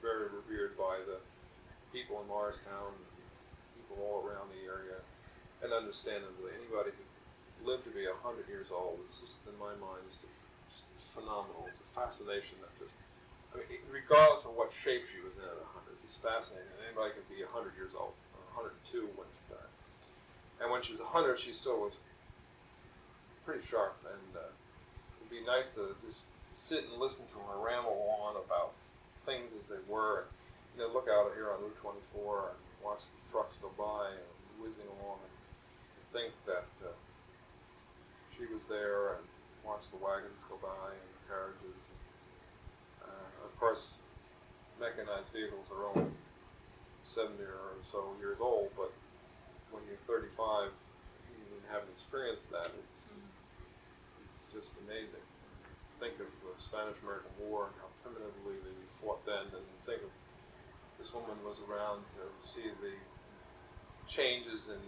very revered by the people in Morristown, people all around the area. and understandably, anybody who lived to be 100 years old is just, in my mind, just phenomenal. It's a fascination that just, I mean, regardless of what shape she was in at 100, it's fascinating. Anybody could be 100 years old, or 102 when she died. And when she was 100, she still was pretty sharp, and it'd be nice to just sit and listen to her ramble on about things as they were. And, look out here on Route 24 and watch the trucks go by and whizzing along, and think that she was there and watched the wagons go by and the carriages. Of course, mechanized vehicles are only 70 or so years old, but when you're 35, even having experienced that, it's just amazing. Think of the Spanish-American War and how primitively they fought then, and think of this woman was around to see the changes in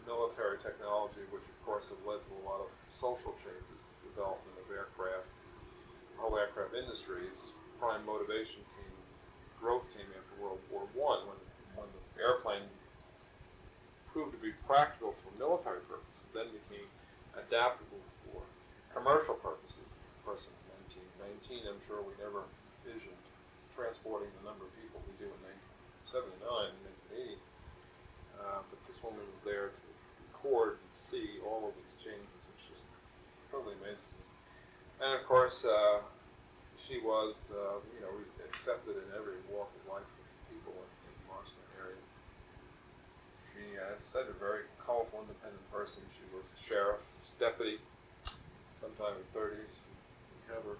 military technology, which of course have led to a lot of social changes, the development of aircraft, whole aircraft industries. Prime motivation growth came after World War I, when the airplane proved to be practical for military purposes, then became adaptable for commercial purposes. Of course, in 1919, I'm sure we never envisioned transporting the number of people we do in 1979 and 1980. But this woman was there to record and see all of these changes, which just totally amazes me. And of course, she was, accepted in every walk of life of people in the Morristown area. She, as I said, a very colorful, independent person. She was a sheriff's deputy, sometime in the 30s. She had her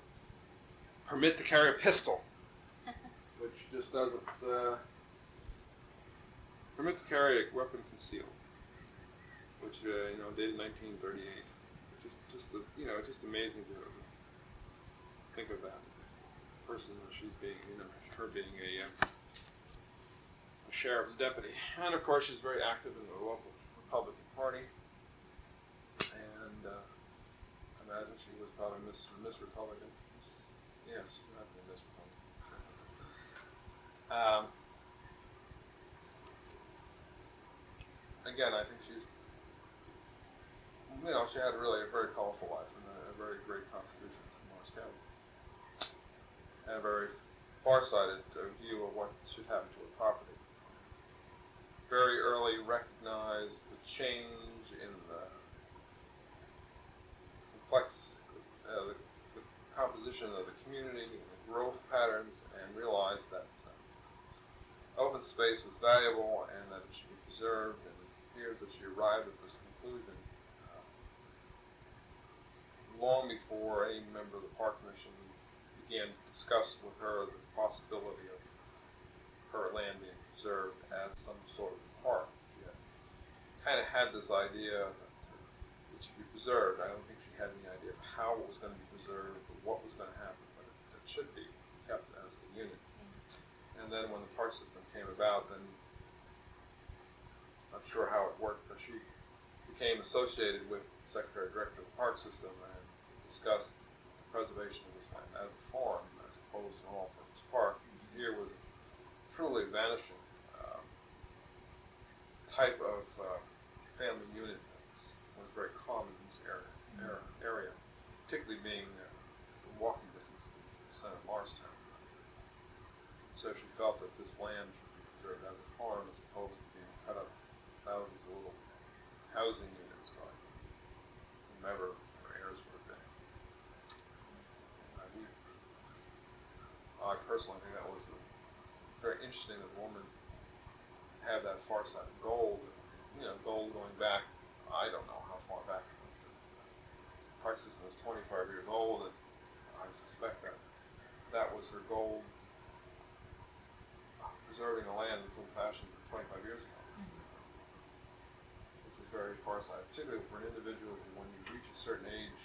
permit to carry a pistol, which just doesn't permit to carry a weapon concealed, which dated 1938. Just it's just amazing to think of that person that she's being, her being a sheriff's deputy. And of course, she's very active in the local Republican Party, and I imagine she was probably Miss Republican. Yes, probably Miss Republican. Again, I think she's, she had really a very colorful life and a very great contribution to Morris County, and a very far-sighted view of what should happen to her property. Very early recognized the change in the the composition of the community, the growth patterns, and realized that open space was valuable and that it should be preserved. And it appears that she arrived at this conclusion long before any member of the Park Commission began to discuss with her the possibility of her land being preserved as some sort of park. She kind of had this idea that it should be preserved. I don't think she had any idea of how it was going to be preserved or what was going to happen, but it should be kept as a unit. And then when the park system came about, then not sure how it worked, but she became associated with the Secretary Director of the Park System and discussed the preservation of this land as a farm as opposed to an all-purpose park. Here was a truly vanishing type of family unit that was very common in this area, particularly being walking distance to the center of Morristown. So she felt that this land should be preserved as a farm as opposed to being cut up thousands of little housing units by whomever her heirs would have been. I personally think that was very interesting that the woman had that far-sighted goal. Goal going back, I don't know how far back. The park system is 25 years old, and I suspect that was her goal, preserving the land in some fashion 25 years ago. Which is very far-sighted, particularly for an individual who, when you reach a certain age,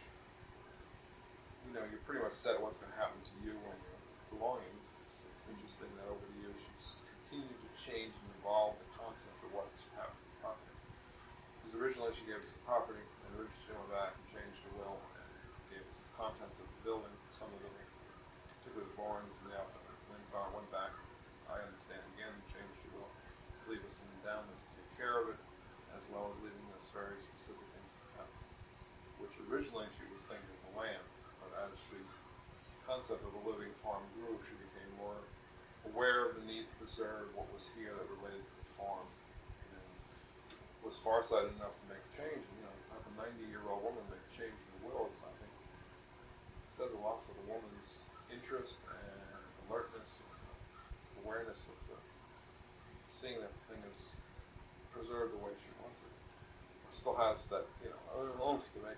you're pretty much set what's going to happen to you and your belongings. It's interesting that over the years she's continued to change and evolve the concept of what should happen to the property. Because originally she gave us the property, and originally she went back and changed her will and gave us the contents of the building, some of the, particularly the barns and the outbuildings. And then went back, I understand again, changed her will, leave us an endowment to take care of it, as well as leaving us very specific things in the house, which originally she was thinking of the land, but as the concept of a living farm grew, she became more aware of the need to preserve what was here that related to the farm, and was farsighted enough to make a change. And, have a 90-year-old woman make a change in the wills, I think, says a lot for the woman's interest and alertness and awareness of seeing that the thing is preserved the way she wants it. Still has that, oomph to make,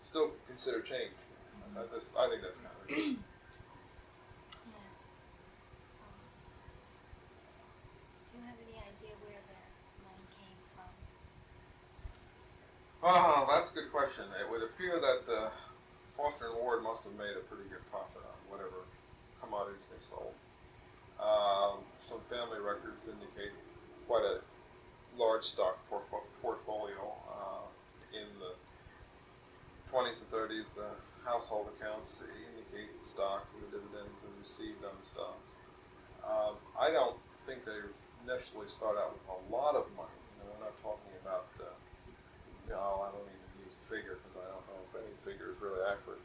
still consider change. I think that's kind of good. Do you have any idea where the money came from? Oh, that's a good question. It would appear that Foster and Ward must have made a pretty good profit on whatever commodities they sold. Some family records indicate quite a large stock portfolio. In the 20s and 30s, the household accounts indicate the stocks and the dividends they received on the stocks. I don't think they initially start out with a lot of money. We're not talking about, I don't even use a figure because I don't know if any figure is really accurate.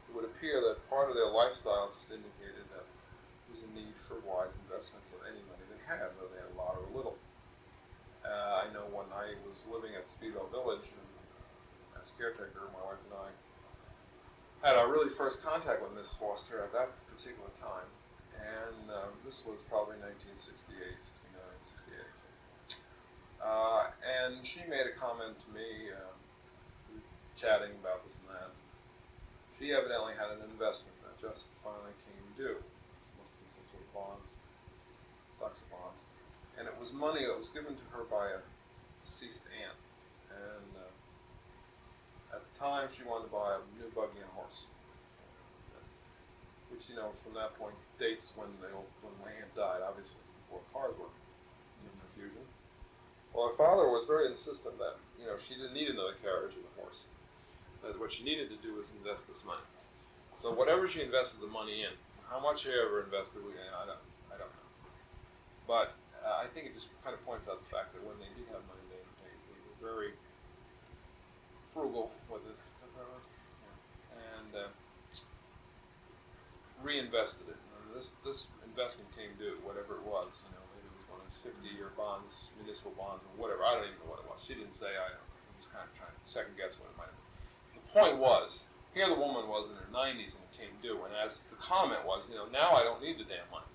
It would appear that part of their lifestyle just indicated that there was a need for wise investments of any money they had, whether they had a lot or a little. I know when I was living at Speedwell Village, and as caretaker, my wife and I had our really first contact with Miss Foster at that particular time, and this was probably 1968, 69, 68. And she made a comment to me, chatting about this and that. She evidently had an investment that just finally came due. It must have been some sort of bonds, stocks or bonds. And it was money that was given to her by a deceased aunt. And at the time, she wanted to buy a new buggy and horse, which, from that point dates when my aunt died, obviously, before cars were in profusion. Well, her father was very insistent that, she didn't need another carriage and a horse. That what she needed to do was invest this money. So whatever she invested the money in, how much she ever invested, I don't know. But I think it just kind of points out the fact that when they did have money, they were very frugal with it, and reinvested it. This investment came due, whatever it was. Maybe it was one of those 50-year bonds, municipal bonds, or whatever. I don't even know what it was. She didn't say. I was kind of trying to second guess what it might have been. The point was, here the woman was in her 90s and it came due, and as the comment was, now I don't need the damn money.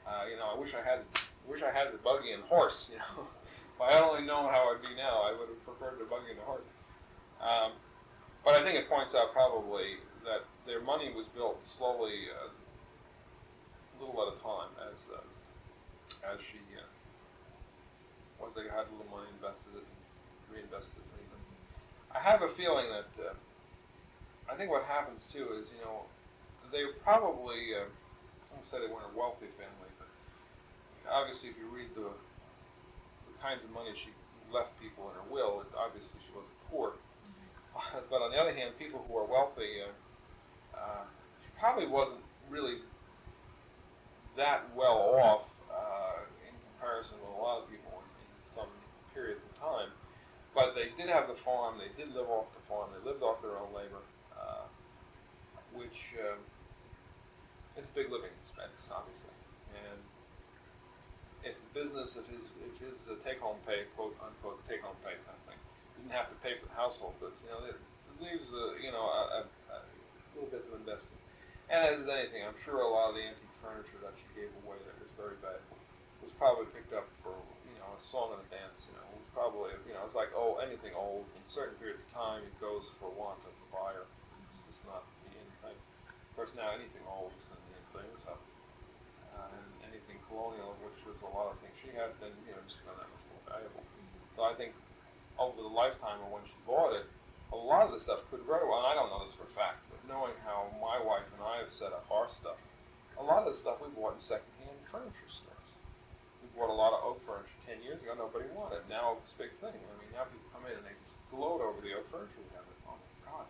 I wish I had the buggy and horse. If I had only known how I'd be now, I would have preferred the buggy and the horse. But I think it points out probably that their money was built slowly, a little at a time, as she once they had a little money, invested it, and reinvested it. I have a feeling that I think what happens too is they probably I won't say they weren't a wealthy family, but obviously if you read the kinds of money she left people in her will, obviously she wasn't poor. But on the other hand, people who are wealthy, she probably wasn't really that well off in comparison with a lot of people in some periods of time. But they did have the farm, they did live off the farm, they lived off their own labor, which is a big living expense, obviously. And if the business, if his take-home pay, quote unquote take-home pay kind of thing, didn't have to pay for the household goods, it leaves a little bit to invest in. And as is anything, I'm sure a lot of the antique furniture that she gave away that was very bad was probably picked up for a song and a dance. It was probably it's like anything old in certain periods of time it goes for want of the buyer. It's just not the in thing. Of course, now anything old is an in thing. So and anything colonial, which was a lot of things she had, then just become that much more valuable. So I think over the lifetime of when she bought it, a lot of the stuff could very well, and I don't know this for a fact, but knowing how my wife and I have set up our stuff, a lot of the stuff we bought in secondhand furniture stores. We bought a lot of oak furniture 10 years ago, nobody wanted it. Now it's a big thing. I mean, now people come in and they just gloat over the oak furniture we have. Oh my God,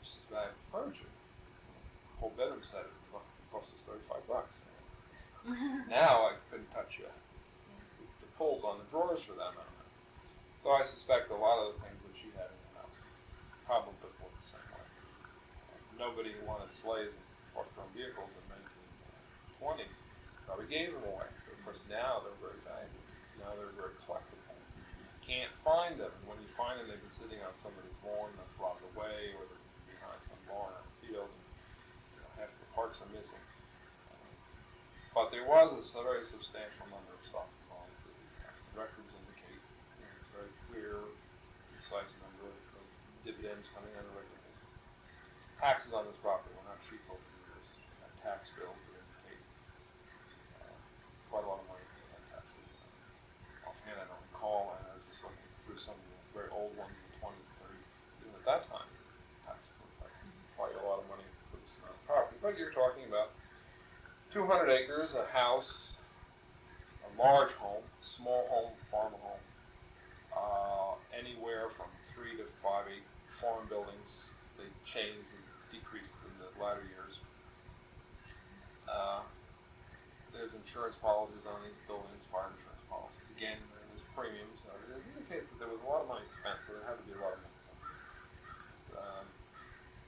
this is valuable furniture. A whole bedroom set cost us $35. Now I couldn't touch the pulls on the drawers for that amount of money. So I suspect a lot of the things that she had in the house probably looked the same way. Nobody wanted sleighs and horse-drawn vehicles in 1920. Probably gave them away. But of course now they're very valuable. Now they're very collectible. Can't find them, and when you find them, they've been sitting on somebody's lawn, they've rotted away, or they're behind some barn or field, and half the parts are missing. But there was a very substantial number of stocks and bonds. The records indicate very clear, concise number of dividends coming on a regular basis. Taxes on this property were not cheap over the years. Tax bills that indicate quite a lot of money paid on taxes. Offhand, I don't recall, and I was just looking through some of the very old ones in the 20s and 30s. Even at that time, taxes were quite a lot of money for this amount of property. But you're talking about 200 acres, a house, a large home, small home, farm home, anywhere from 3 to 5 8 farm buildings. They changed and decreased in the latter years. There's insurance policies on these buildings, fire insurance policies. Again, there's premiums. It indicates that there was a lot of money spent, so there had to be a lot of money.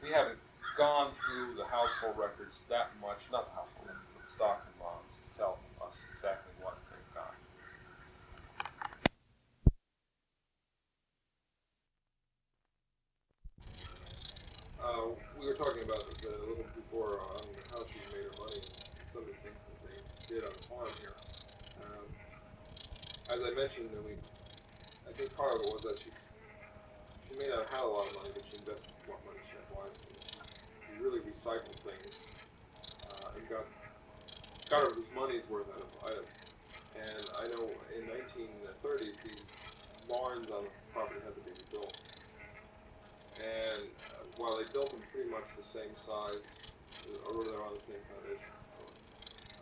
We haven't gone through the household records that much, not the household records, but stocks and bonds to tell us exactly what they've got. We were talking about a little before on how she made her money and some of the things that they did on the farm here. As I mentioned, I think part of it was that she may not have had a lot of money, but she invested what money she had wisely. She really recycled things and got her his money's worth out of items. And I know in 1930s, these barns on the property had to be rebuilt. And while they built them pretty much the same size, or they're on the same foundations and so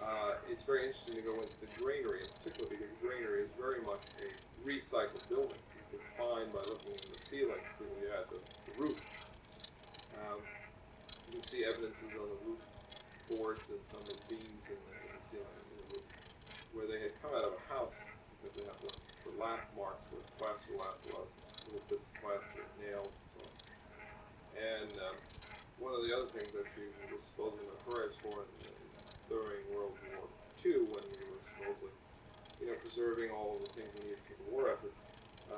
on, it's very interesting to go into the granary in particular, because the granary is very much a recycled building. You can find by looking in the ceiling, particularly at the roof. You can see evidences on the roof boards and some of the beams in the ceiling and the roof, where they had come out of a house because they have the lath marks where the plaster lath was, little bits of plaster, nails, and so on. And one of the other things that she was supposedly notorious for during World War II, when we were supposedly, preserving all of the things we needed for the war effort,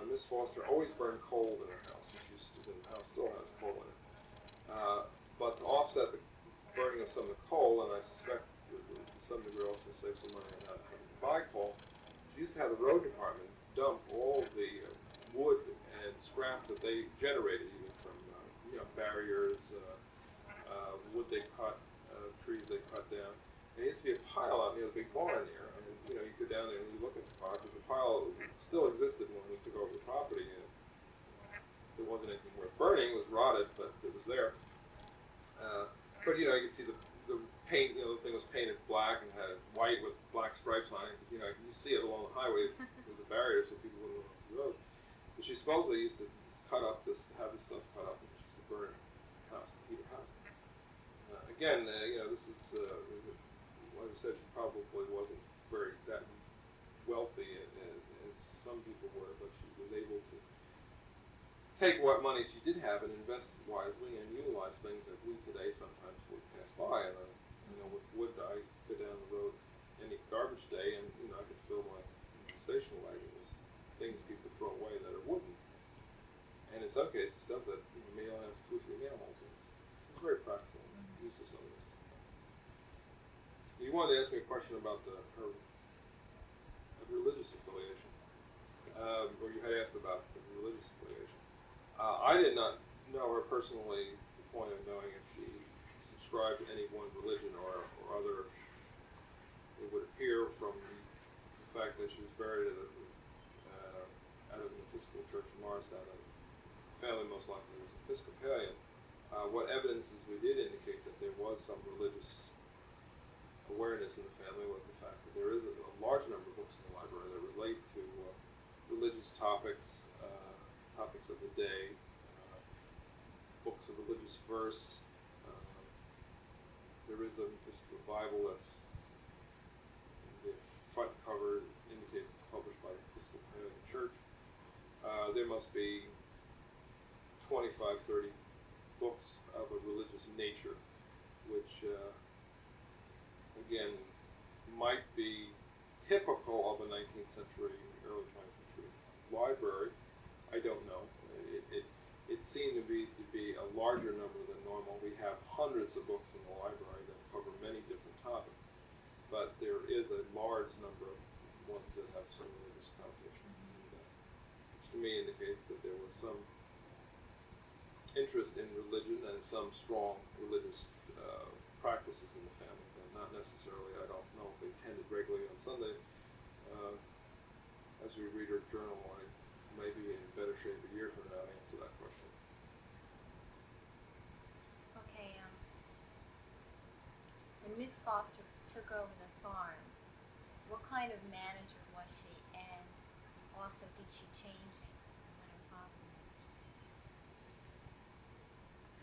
Miss Foster always burned coal in her house, and the house still has coal in it. But to offset the burning of some of the coal, and I suspect to some degree also save some money on not having to buy coal, she used to have the road department dump all the wood and scrap that they generated, even from barriers, wood they cut, trees they cut down. And there used to be a pile out near the big barn there, and you go down there and you look at the pile, because the pile still existed when we took over the property. And there wasn't anything worth burning; it was rotted, but it was there. But you can see the paint. The thing was painted black and had white with black stripes on it. You see it along the highway with the barriers, so people wouldn't walk the road. But she supposedly used to have this stuff cut up, and she used to burn it in the house, to heat her house. Again, this is like I said, she probably wasn't that wealthy as some people were, but she was able to take what money she did have and invest it wisely and utilize things that we today sometimes would pass by. And with wood, I go down the road any garbage day, and I could fill my station wagon with things people throw away that are wooden. And in some cases, stuff that may only have 2 or 3 nail holes in it. It's very practical use of some of this. You wanted to ask me a question about her religious affiliation, or you had asked about the religious affiliation. I did not know her personally to the point of knowing if she subscribed to any one religion or other. It would appear from the fact that she was buried out of an Episcopal church in Morristown, and the family most likely was Episcopalian. What evidences we did indicate that there was some religious awareness in the family was the fact that there is a large number of books in the library that relate to religious topics, topics of the day, books of religious verse. There is an Episcopal Bible that's the front cover indicates it's published by there must be 25, 30 books of a religious nature, which again might be typical of a 19th century, early 20th century library. I don't know. It seemed to be a larger number than normal. We have hundreds of books in the library that cover many different topics, but there is a large number of ones that have some religious connotation, which to me indicates that there was some interest in religion and some strong religious practices in the family, and not necessarily, I don't know if they attended regularly on Sunday. As we read her journal, I may be in better shape a year from now to answer that question. Okay, when Miss Foster took over the farm, what kind of manager was she, and also did she change when her father moved?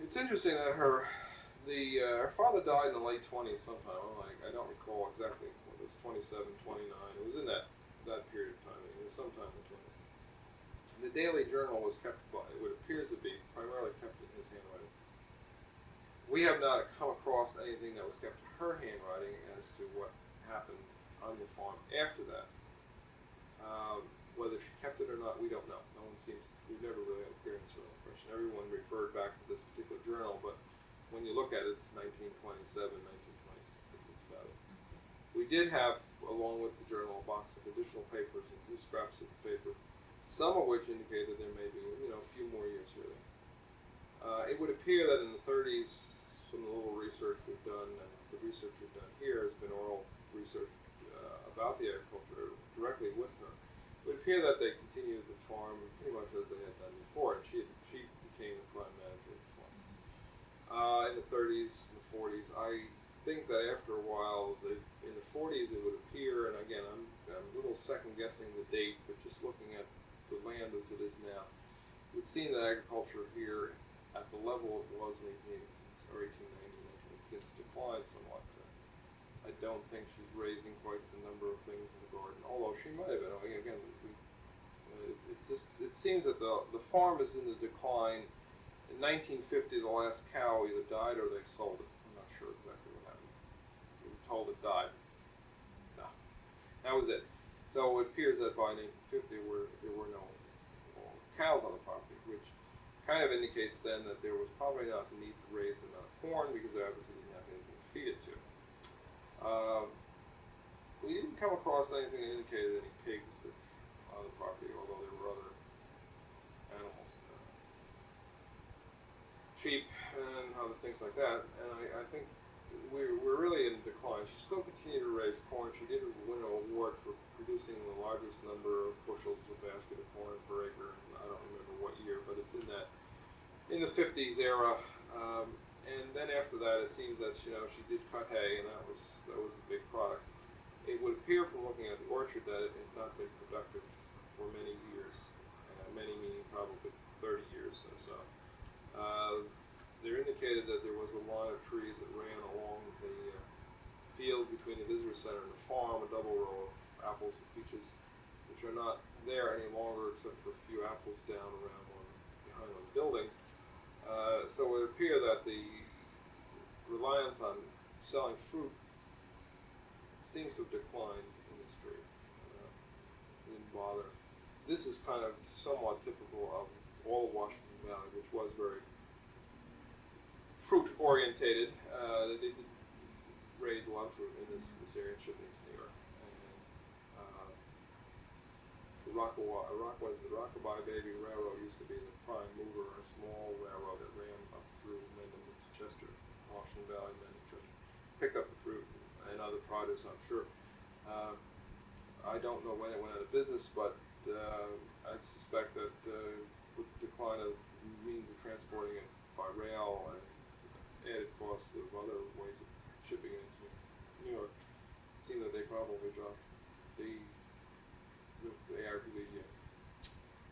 It's interesting that her father died in the late 20s sometime. I don't recall exactly. It was 27, 29. It was in that period of time. It was sometime in the 20s. The daily journal was kept by, what appears to be, primarily kept in his handwriting. We have not come across anything that was kept in her handwriting as to what happened on the farm after that. Whether she kept it or not, we don't know. We've never really had a clear answer on that question. Everyone referred back to this particular journal, but when you look at it, it's 1927, 1926. That's about it. We did have, along with the journal, a box of additional papers and few scraps of paper, some of which indicated there may be, a few more years here. It would appear that in the 30s, from the little research we've done, and the research we've done here has been oral research about the agriculture directly with her. It would appear that they continued the farm pretty much as they had done before, and she became the prime manager of the farm. In the 30s and the 40s, I think that after a while, in the 40s it would appear, and again, I'm a little second guessing the date, but just looking at the land as it is now, it would seem that agriculture here, at the level it was in 1880s or 1890, begins to decline somewhat. I don't think she's raising quite the number of things in the garden, although she might have been. Again, it seems that the farm is in the decline. In 1950, the last cow either died or they sold it. I'm not sure exactly what happened. We were told it died. No, that was it. So it appears that by 1950 there were no cows on the property, which kind of indicates then that there was probably not the need to raise the amount of corn because they obviously didn't have anything to feed it to. We didn't come across anything that indicated any pigs on the property, although there were other animals, sheep and other things like that. And I think we're really in decline. She still continued to raise corn. She did win an award for producing the largest number of bushels of basket of corn per acre. I don't remember what year, but it's in the 50s era. And then after that, it seems that she did cut hay, and that was a big product. It would appear from looking at the orchard that it had not been productive for many years, many meaning probably 30 years or so. They're indicated that there was a line of trees that ran along the field between the visitor center and the farm, a double row of apples and peaches, which are not there any longer except for a few apples down around behind those buildings. So it would appear that the reliance on selling fruit seems to have declined in this period. Didn't bother. This is kind of somewhat typical of all of Washington Valley, which was very fruit orientated. They did raise a lot of fruit in this area and shipped it to New York. And the Rockaway Baby Railroad used to be the prime mover, a small railroad that ran up through Mendham to Chester, Washington Valley, Mendham, Chester, picked up the fruit and other produce, I'm sure. I don't know when it went out of business, but I suspect that with the decline of means of transporting it by rail and added costs of other ways of shipping it into New York, it seemed that they probably dropped the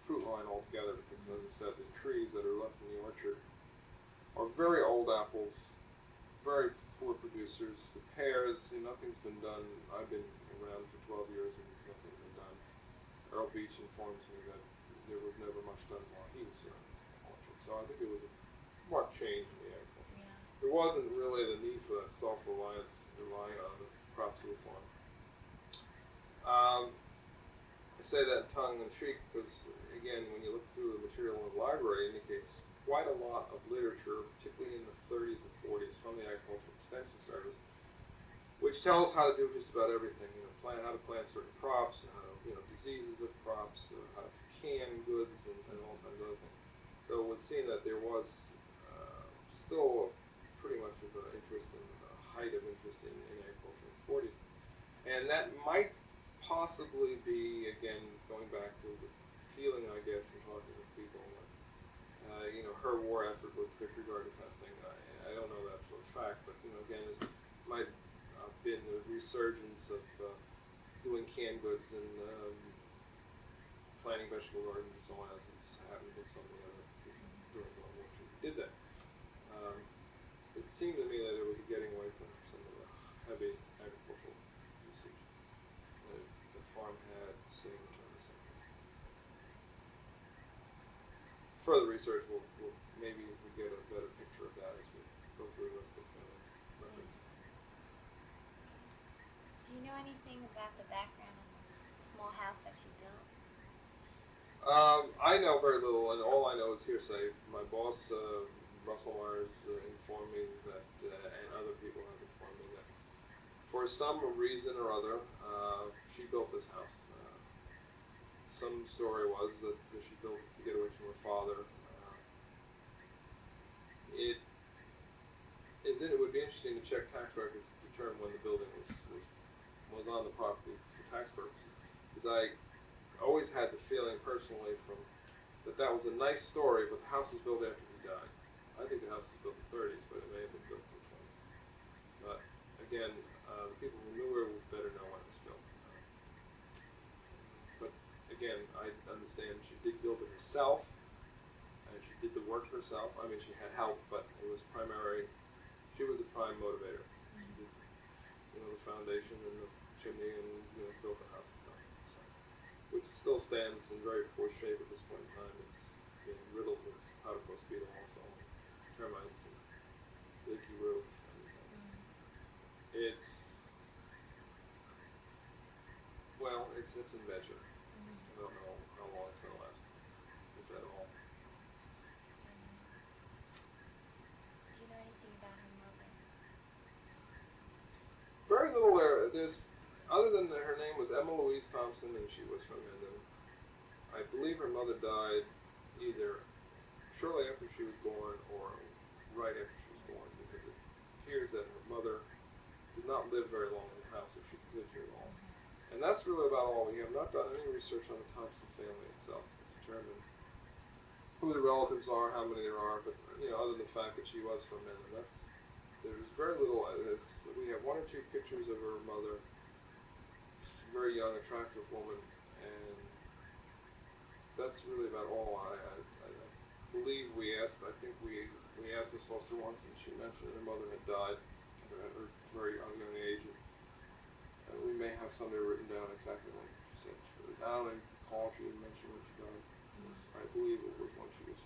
fruit line altogether, because as I said, the trees that are left in the orchard are very old apples, very poor producers. The pears, nothing's been done. I've been around for 12 years and nothing's been done. Earl Beach informs me that there was never much done while he was here on agriculture. So I think it was a marked change in the agriculture. Yeah. There wasn't really the need for that self-reliance, relying on the crops of the farm. I say that tongue in cheek because, again, when you look through the material in the library, it indicates quite a lot of literature, particularly in the 30s and 40s, from the Agricultural Extension Service, which tells how to do just about everything. How to plant certain crops, diseases of crops, how to can goods, and all kinds of other things. So it would seem that there was still pretty much of an interest in height of interest in agriculture in the 40s, and that might possibly be, again, going back to the feeling I get from talking with people. Her war effort was disregarded, kind of thing. I don't know that for a fact, but again, this might have been the resurgence of doing canned goods and planting vegetable gardens and so on, as is happened with some of the other people during World War II who did that. It seemed to me that it was getting away from some of the heavy agricultural usage that the farm had sitting in the center. Further research will maybe we get a better picture of that as we go through the list of records. Do you know anything about the background of the small house that she built? I know very little, and all I know is hearsay. My boss, Russell Myers, informed me that, and other people have informed me that, for some reason or other, she built this house. Some story was that she built it to get away from her father. It would be interesting to check tax records to determine when the building was on the property for tax purposes, because I always had the feeling personally that was a nice story, but the house was built after he died. I think the house was built in the 30s, but it may have been built in the 20s. But again, the people who knew her would better know when it was built. But again, I understand she did build it herself, and she did the work herself. I mean, she had help, but it was she was a prime motivator. She did, the foundation and the chimney, and built the house itself. So, which still stands in very poor shape at this point in time. It's being riddled with powder post beetle also, and termites and leaky roof. It's an adventure. I don't know how long it's going to last, if at all. Do you know anything about her mother? Very little there. There's, other than her name was Emma Louise Thompson, and she was from Mendon. I believe her mother died either shortly after she was born or right after she was born, because it appears that her mother did not live very long in the house if she lived here long. And that's really about all. We have not done any research on the Thompson family itself to determine who the relatives are, how many there are, but other than the fact that she was from Mendon, there's very little. We have one or two pictures of her mother, very young, attractive woman, and that's really about all. I believe we asked. I think we asked Miss Foster once, and she mentioned her mother had died at her very young age. And we may have somebody written down exactly when she said. I don't recall if she had mentioned when she died. I believe it was when she was